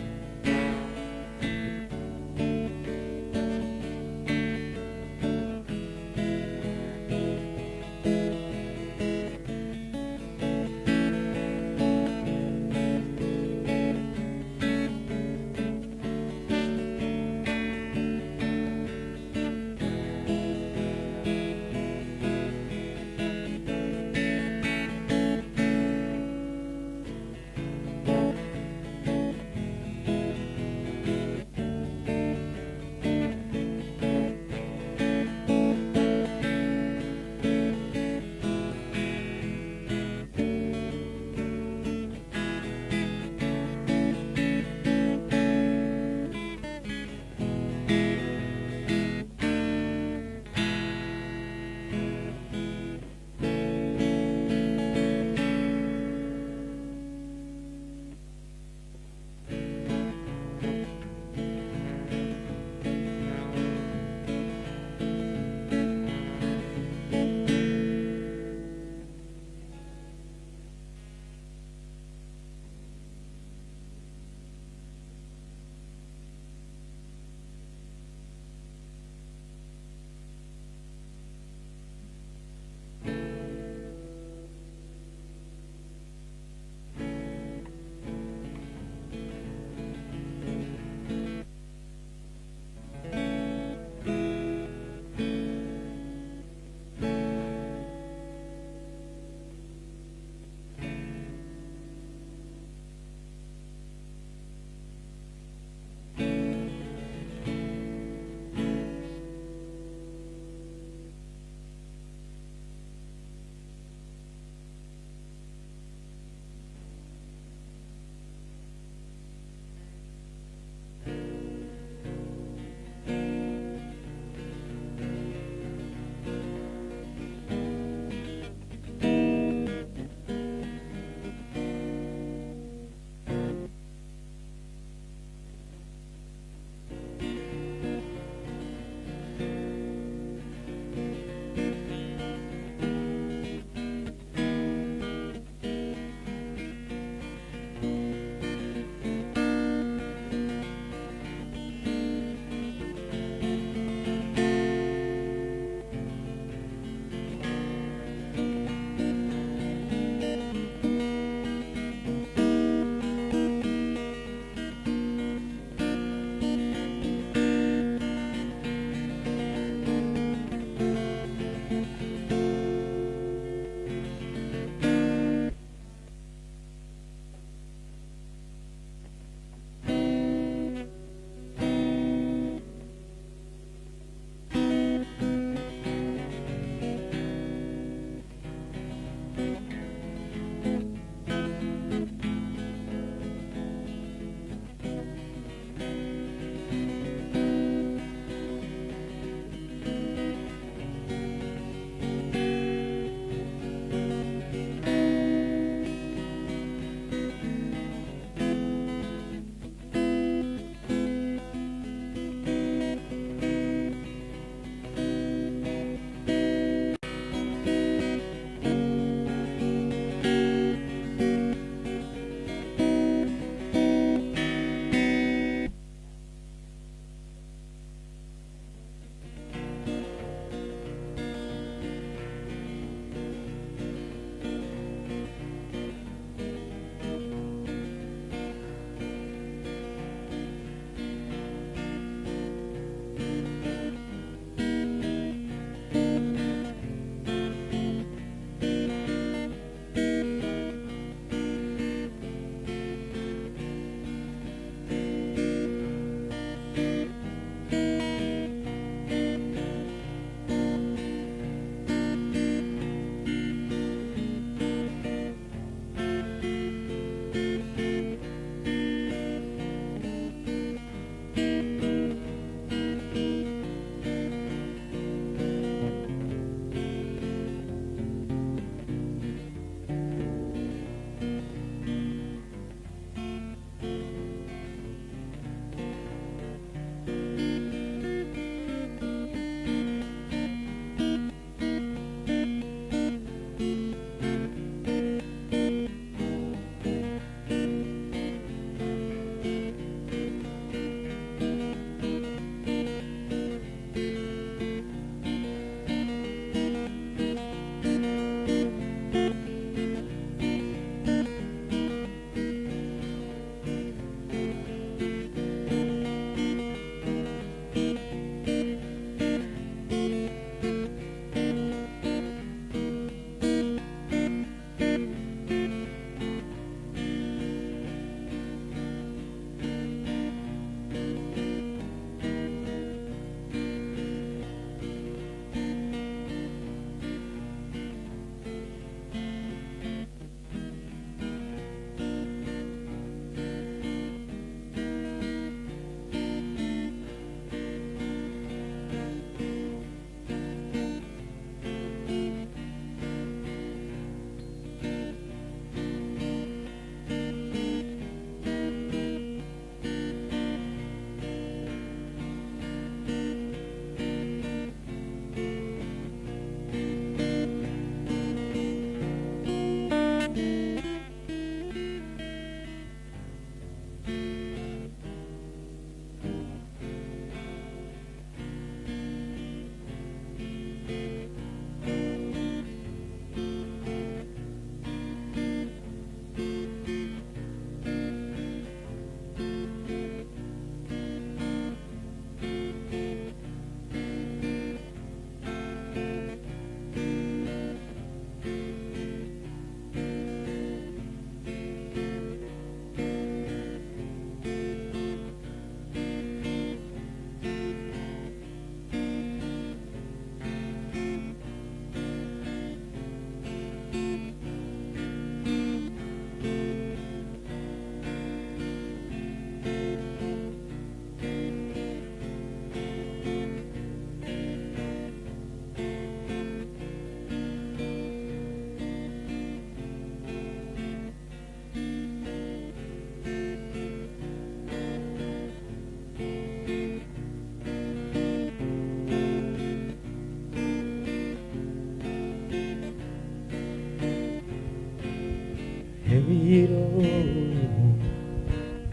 carry it all.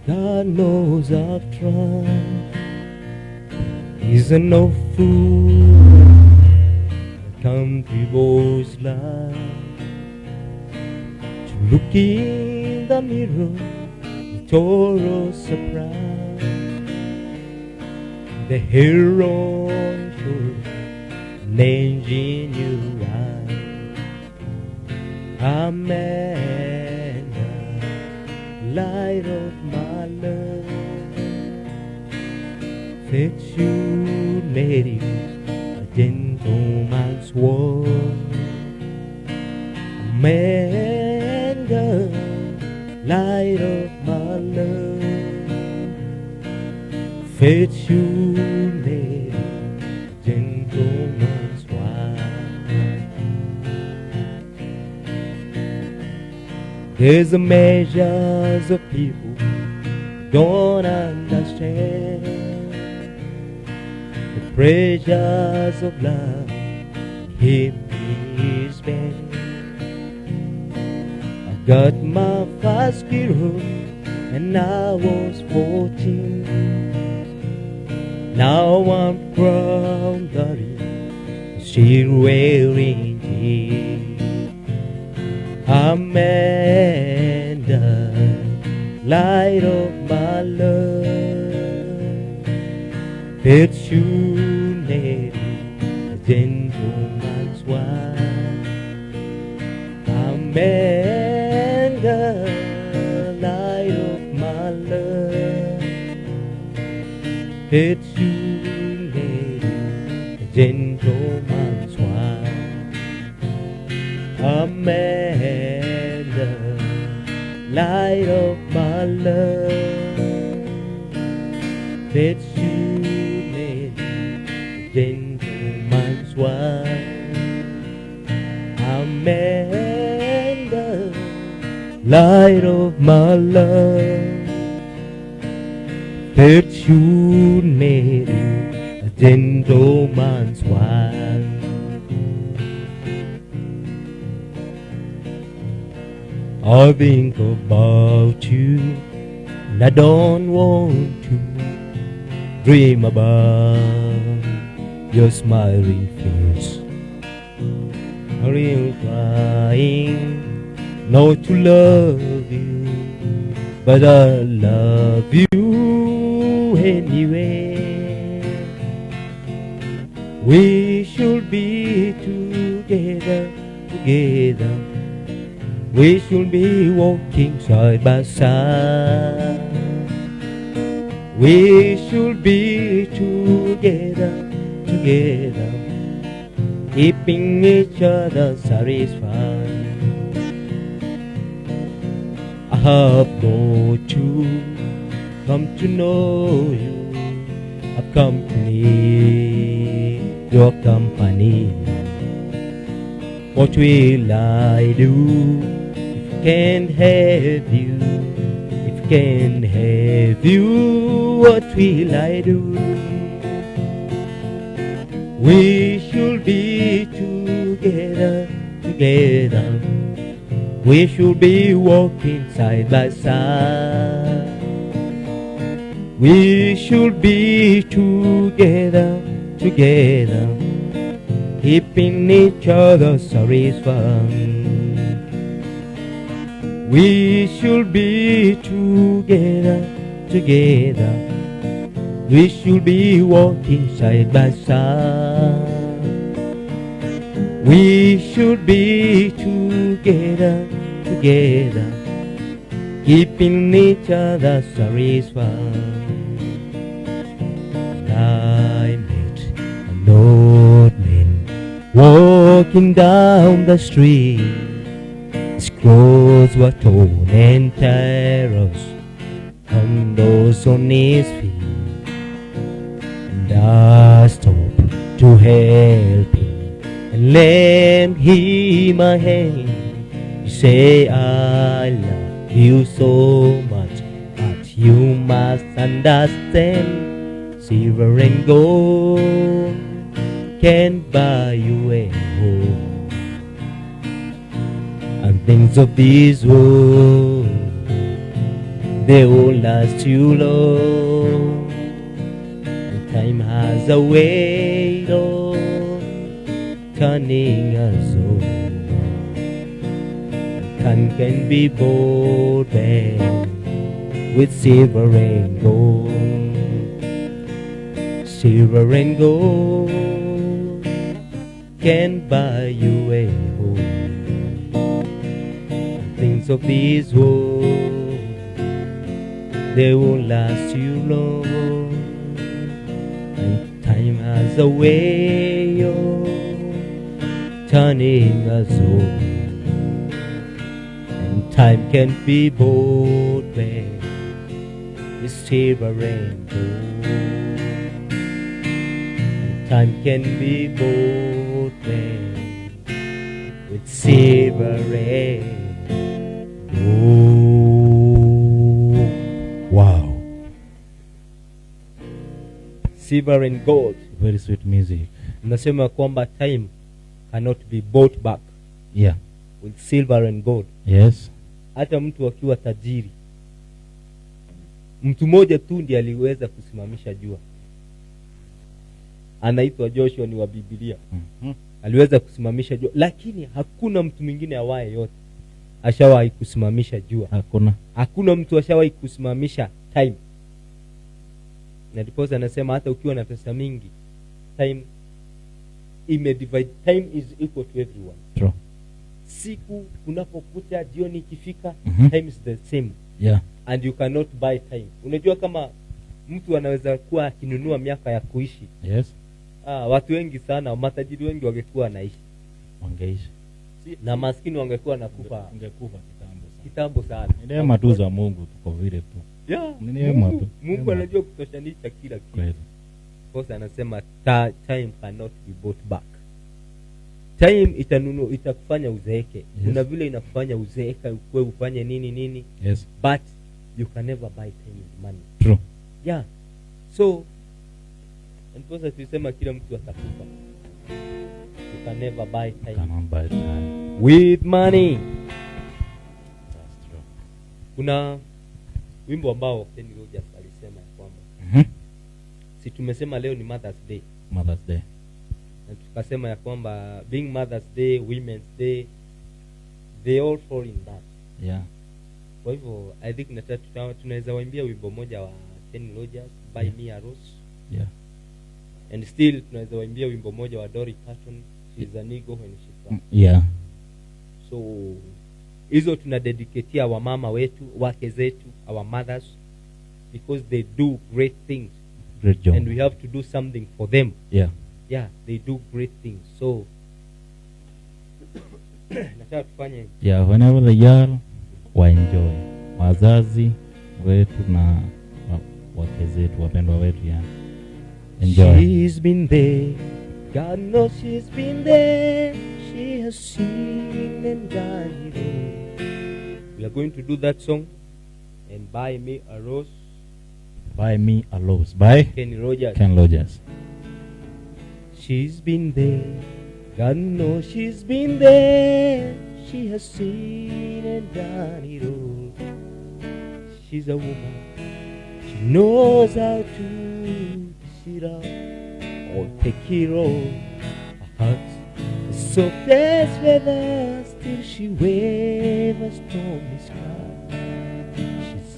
God knows I've tried. He's no fool. Country boys lie. To look in the mirror, total surprise. The hero sure names in your eyes. Amanda, light of my love, fits you, lady, a gentleman's word. Amanda, light of my love, fits you, lady, gentleman's wife. There's a measures of people don't understand the pressures of love. Hit me is bad. I got my first girl and I was 14. Now I'm grown, dirty, still wearing jeans. Amanda, light of my love, fits you, lady, a gentleman's wife. Amanda, light of my love, fits you, lady, a gentleman's wife. Amanda, light of my love, fits you, lady, a gentleman's wife. Amanda, light of my love, fits you, lady, a gentleman's wife. I think about you, and I don't want to dream about your smiling face. I'm trying not to love you, but I love you anyway. We should be together, together. We should be walking side by side. We should be together, together, keeping each other satisfied. I have got to come to know you. I've come to need your company. What will I do if I can't have you? If I can't have you, what will I do? We should be together, together. We should be walking side by side. We should be together, together, keeping each other satisfied. We should be together, together. We should be walking side by side. We should be together, together, keeping each other satisfied. I met an old man walking down the street. His clothes were torn and tears, those on his feet. And I stopped to help him and lend him a hand. You say I love you so much, but you must understand, silver and gold can't buy you a home. And Things of this world, they won't last too long. And time has a way of turning us all. Time can be bought back with silver and gold. Silver and gold can buy you a home. Things of this world, they won't last you long. And time has a way of turning us all. And time can be bought back with silver and gold. And time can be bought back with silver and wow. Silver and gold. Very sweet music. Nasema kwamba time cannot be bought back. Yeah. With silver and gold. Yes. Hata mtu akiwa tajiri, mtu mmoja tu ndiye aliweza kusimamisha jua. Anaitwa Joshua, ni wa Biblia. Aliweza kusimamisha jua, lakini hakuna mtu mwingine awaye yote ashawahi kusimamisha jua. Hakuna mtu ashawahi kusimamisha time. Na ndipo anasema hata ukiwa na pesa mingi, time time is equal to everyone. True. Siku kunapokucha, jioni ikifika, time is the same. Yeah. And you cannot buy time. Unajua kama mtu anaweza kuwa akinunua miaka ya kuishi. Yes. Watu wengi sana, matajiri wengi wangekuwa wanaishi. Wangeishi. Na maskini wangekuwa nakufa. Wangekufa kitambo sana. Ni neema tu za Mungu, tuko vile tu. Yeah. Ni neema tu. Mungu anajua kutoshanisha kila kitu. Kweli. Kosa anasema time cannot be bought back. Time itakufanya uzeeke. Yes. Kuna vile inakufanya uzeeka, ukue ufanye nini. Yes. But you can never buy time with money. True. Yeah. So ndipo tulisema kila mtu atakufa. You can never buy time. Cannot buy time with money. That's true. Kuna wimbo ambao Ken Rogers alisema kwamba si tumesema leo ni Mother's Day. Mother's Day. Na tukasema ya kwamba being Mother's Day, Women's Day, they all fall in that. Yeah. Kwa hivyo I think tunaweza waimbia wimbo moja wa Ken Rogers, Buy Me a Rose. Yeah. And still tunaweza waimbia wimbo moja wa Dolly Parton, She's an Eagle When She Flies. Yeah. So hizo tunadedicatea wa mama wetu, wake zetu, our mothers, because they do great things. Great job. And we have to do something for them. Yeah. Yeah, they do great things. So nataka tufanye. Yeah, whenever the girl enjoy. Wazazi wetu na wake zetu, wapendwa wetu, yeah. Enjoy. She's been there. God knows she's been there. She has seen and done it all. We are going to do that song and Buy Me a Rose. Buy Me a Rose by Ken Rogers. Ken Rogers. She's been there. God knows she's been there. She has seen and done it all. She's a woman. She knows how to sit up or take it all. Her heart's as soft as feathers till she waves a stormy sky. She's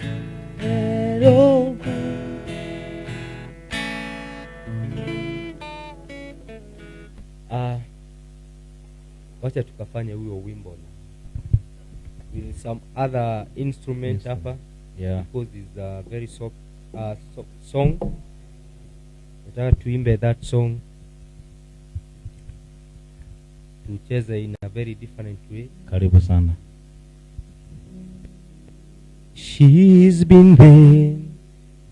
had all wacha tukafanya huyo wimbo na with some other instrument hapa. Yeah. Because it's a very soft song. Nataka tuimbe that song, tucheze in a very different way. Karibu sana. She's been there.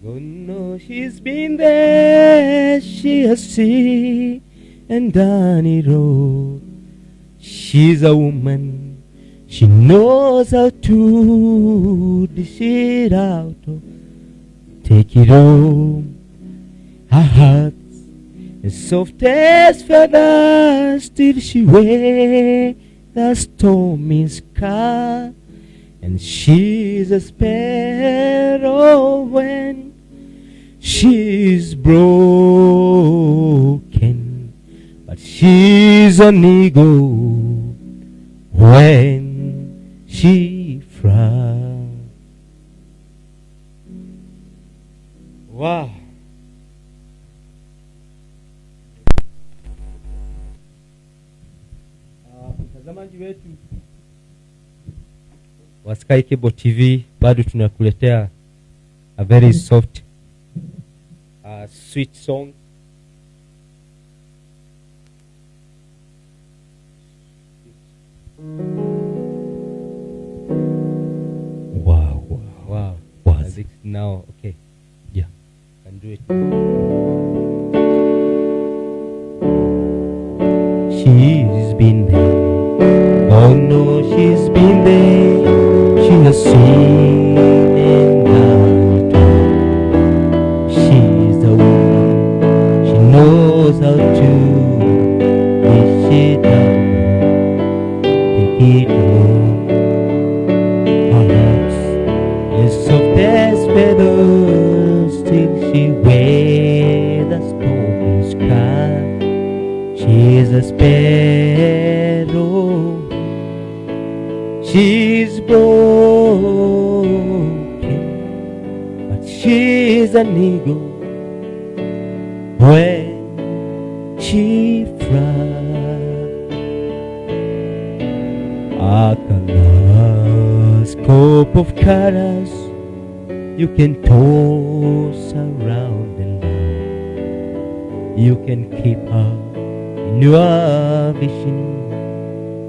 God knows she's been there. She has seen and done it all. She's a woman. She knows how to dish it out. Take it home. Her heart's as soft as feathers till she wears the storm is calm, and she's a sparrow when she's broken, but she's an eagle when she flies. Wow. Mtazamaji wetu wa Sky Cable TV, bado tunakuletea a very soft sweet song. Wow. Now, okay. Yeah, can do it. She's been there. Oh no, she's been there. She has seen and done. She's the one. She knows how to dish it down. Take it home. Her heart's as soft as feathers, till she wears the stormy sky. She's a sparrow. She's broken, but she's an eagle when she flies. A kaleidoscope of colors you can toss around and round. You can keep her in your vision,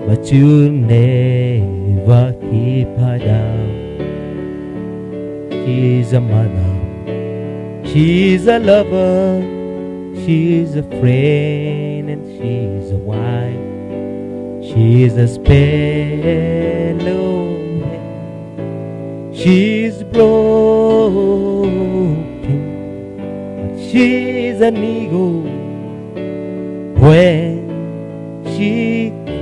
but you'll never keep her down. She's a mother, she's a lover, she's a friend, and she's a wife. She's a sparrow, she's broken, but she's an eagle when she cries.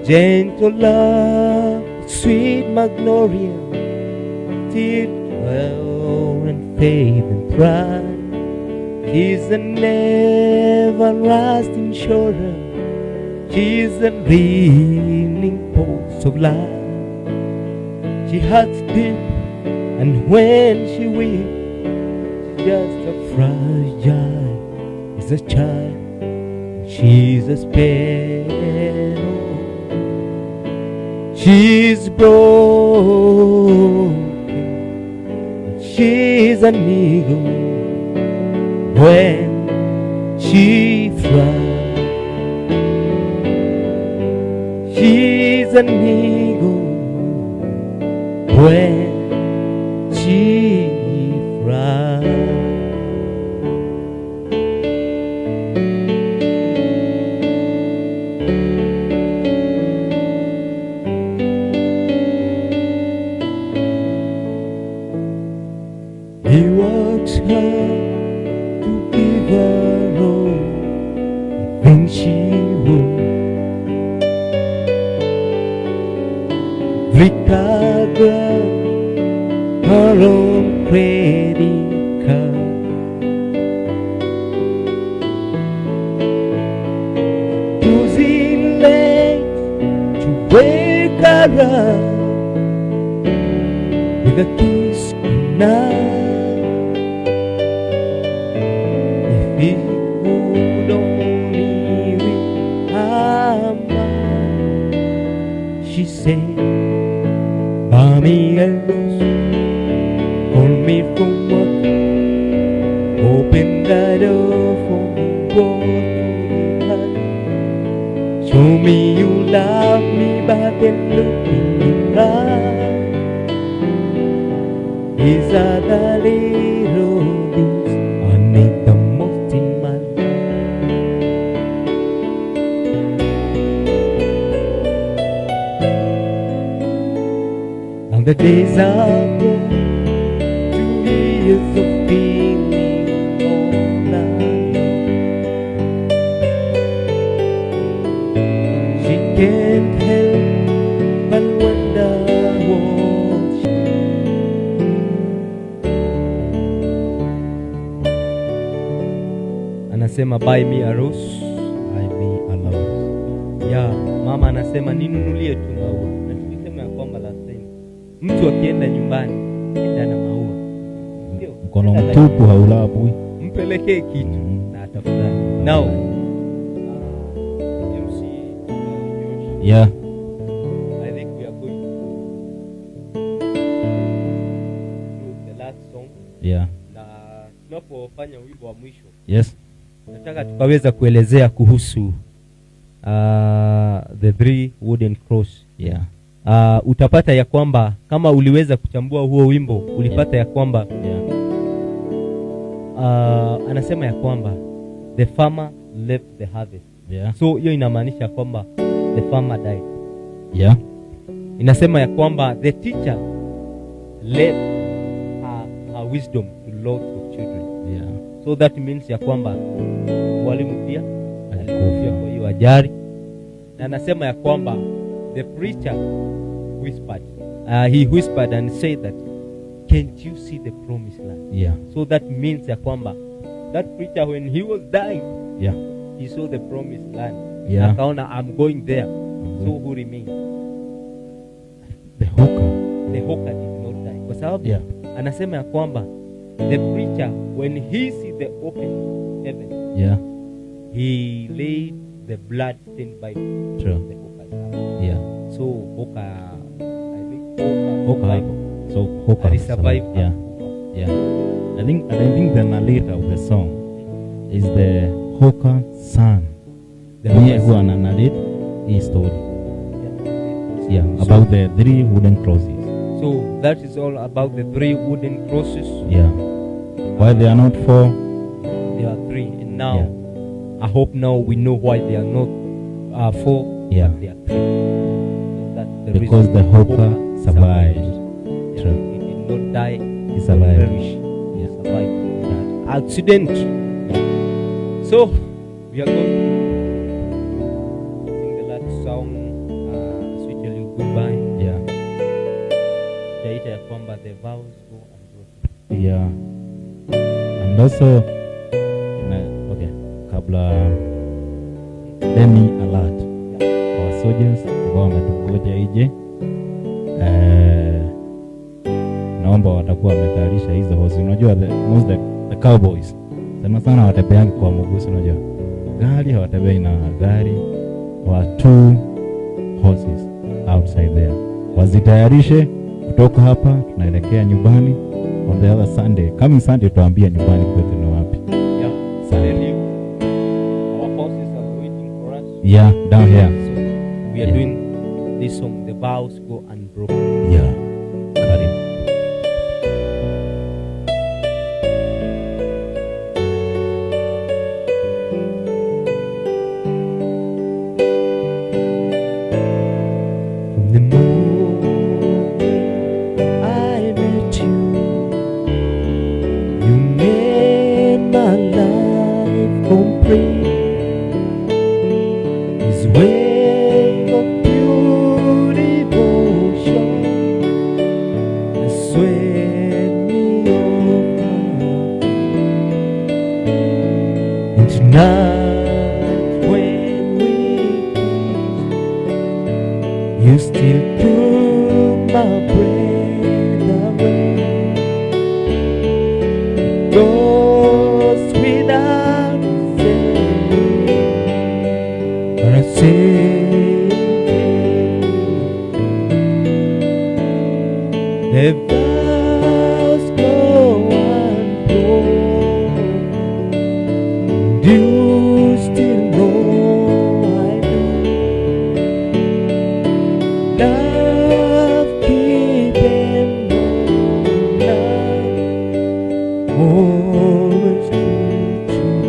Gentle love, sweet magnolia, till dwell and fade and thrive. She's an everlasting shoulder, she's a healing pulse of life. She hearts deep, and when she weeps, just a fragile is a child. She's a sparrow. She's broken, but she's an eagle when she flies. She's an eagle when she flies. He walks her to give her all everything she would. Recover her own credit card. Using late to wake her up with a kiss goodnight. If he could only read her mind, she said, Mommy, I lost, call me from work, open the door for me, walk through the light. Show me you love me, but then look in your eyes. These are the little things I need the most in my life. Now the days are gone, 2 years of feeling all alone. anasema buy me a rose. Buy me a rose. Ya, mama anasema ninunulie tu maua. Na tulisema ya kwamba last time mtu akienda nyumbani enda na maua. Ndio. Mkono mtupu haulabwi. Mpelekee kitu na atafurahi. Now, yeah. I think we are going to the last song. Yeah. Na tunapofanya wimbo wa mwisho. Yes. Nataka tukaweza kuelezea kuhusu the 3 wooden cross. Yeah. Utapata ya kwamba kama uliweza kuchambua huo wimbo, ulipata ya kwamba anasema ya kwamba the farmer left the harvest. Yeah. So hiyo inamaanisha kwamba the farmer died. Yeah. Inasema ya kwamba the teacher left her wisdom to lots of children. Yeah. So that means ya kwamba mwalimu pia alikufia kwa hiyo ajali. Na anasema ya kwamba the preacher whispered. He whispered and said that, can't you see the promised land? Yeah. So that means ya kwamba that preacher when he was dying, Yeah. he saw the promised land. Yeah. Akaona I'm going there. So who remained? The hooker. The hawker did not die. Kwa sababu Yeah. anasema ya kwamba the preacher when he see the open heaven, Yeah. he laid the blood stained by True. the hawker. Yeah. So hawker, I think Hooker. So hooker. he survived. Yeah. Yeah. I think the narrator of the song is the hooker son. The Who hawker ana narrate his story. Yeah. About the 3 wooden crosses. So that is all about the 3 wooden crosses. Yeah. Why they are not 4? There are 3, and now I hope now we know why they are not 4. Yeah. They are 3. So that's the Because reason the hawker survived. Yeah, True. he did not die. He survived. Perish. He survived that accident. So we are going to sing the last song. As we tell you goodbye. Yeah. Taita ya kwamba the vows go unbroken. Yeah. And also, okay, kabla, let me alert our soldiers ambao wametungoja ije. Naomba watakuwa wametayarisha hizo hosi. Unajua the cowboys sana sana watebeangi kwa mugusi. Unajua gari hawatebei na gari wa 2 horses outside there. Wazitayarishe kutoka hapa tunaelekea nyumbani on the other Sunday. Coming Sunday tuambia nyumbani kwetu ni wapi. Yeah. Sunday. Our horses are waiting for us. Yeah, down here. So we are doing this song, the vows go unbroken. Yeah. Karibu. From the moment I met you, you made my life complete. His way of pure devotion has swayed me over. And tonight when we kiss, you still put my breath away. It goes without saying, but I say the vows go unbroken. Do you still know I do? Love keeping love always true.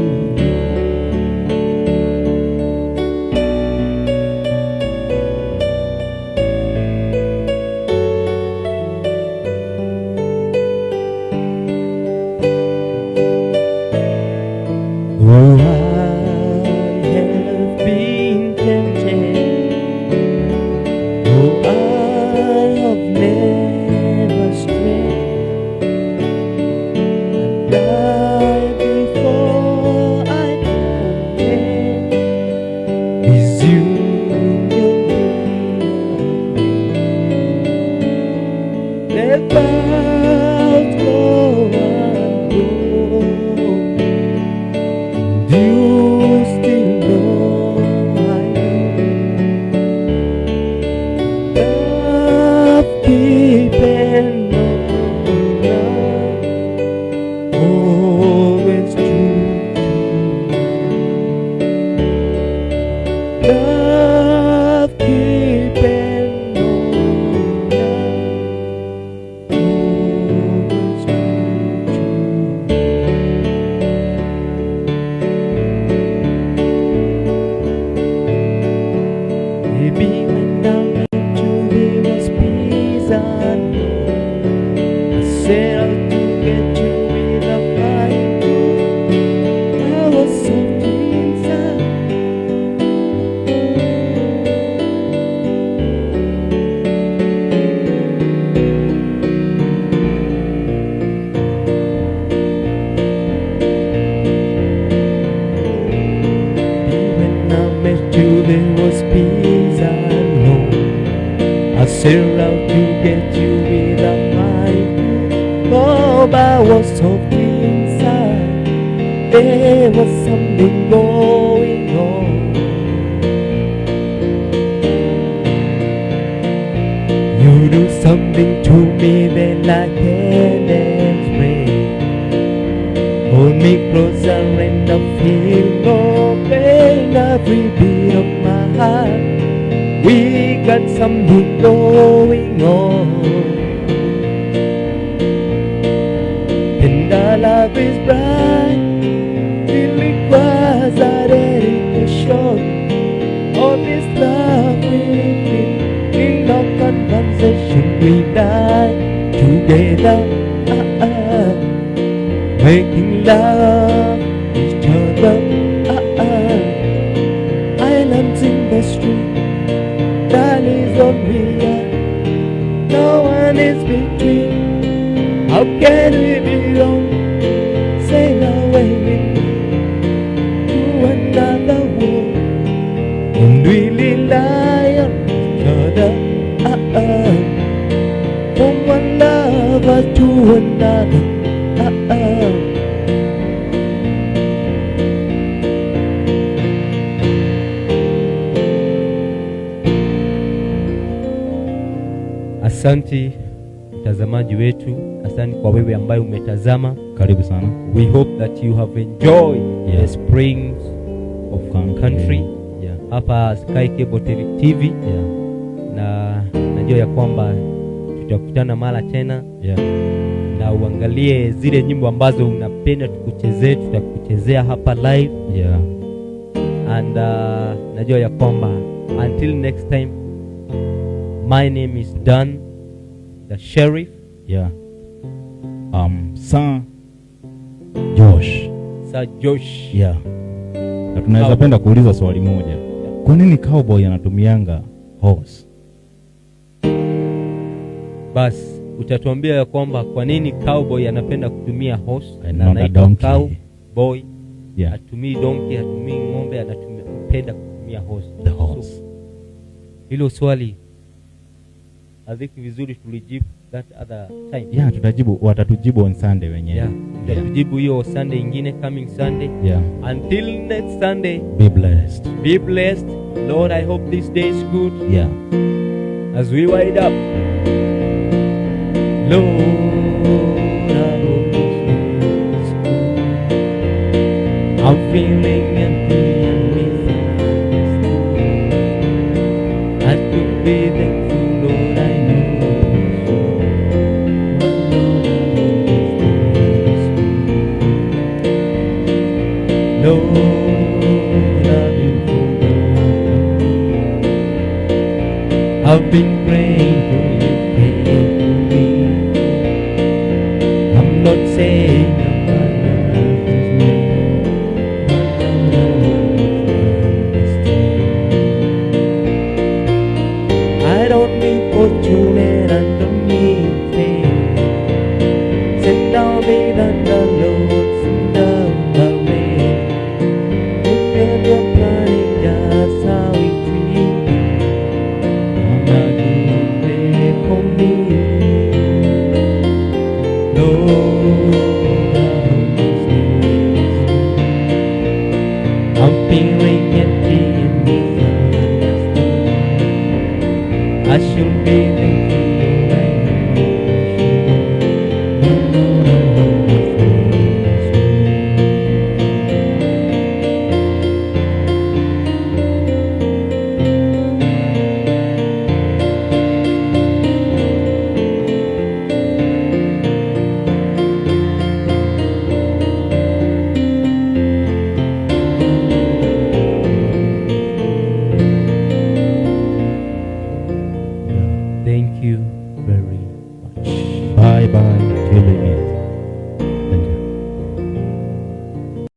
set out to get you without mind. Oh, but I was softly inside. There was something going on. You do something to me that I can't explain. Hold me closer and I feel no pain. Every beat of my heart, we got something going on. And our love is bright, it requires our dedication. All this love we feel in our conversation, we die together. Making love each other. Islands in the street, that is what we are. No one is between. How can we belong? Sail away with me to another world, and we rely on each other. From one lover to another. Asanti mtazamaji wetu, asante kwa wewe ambaye umetazama. Karibu sana. We hope that you have enjoyed the Springs of Country hapa Sky Cable TV. Na najua ya kwamba tutakutana mara tena. Na uangalie zile nyimbo ambazo unapenda tukuchezee, tutakuchezea hapa live. And najua ya kwamba until next time, my name is Dan the Sheriff. Sir Josh. Sir Josh. Na tunaweza penda kuuliza swali moja. Kwa nini cowboy anatumianga horse? Bas, utatuambia ya kwamba kwa nini cowboy anapenda kutumia horse na anaitwa cowboy. Atumii donkey, atumii ng'ombe, anapenda kutumia horse. The horse. So, hilo swali I think vizuri tulijibu that other time. Tutajibu, watatujibu on Sunday wenyewe. Tutatujibu hiyo Sunday ingine, coming Sunday. Until next Sunday, be blessed. Be blessed. Lord, I hope this day is good. As we wind up, Lord, I hope this day is good. I'm feeling empty and misunderstood. I could be thankful, Lord, I know. Lord, I've been praying for you faithfully. I'm not saying I'm I don't need fortune and I don't need fame. Sit down with the Lord, sit down the rain. If you're planning just how it treat me, I'm not gonna pray for me. Lord, I'm feeling empty and misunderstood. I should be thankful.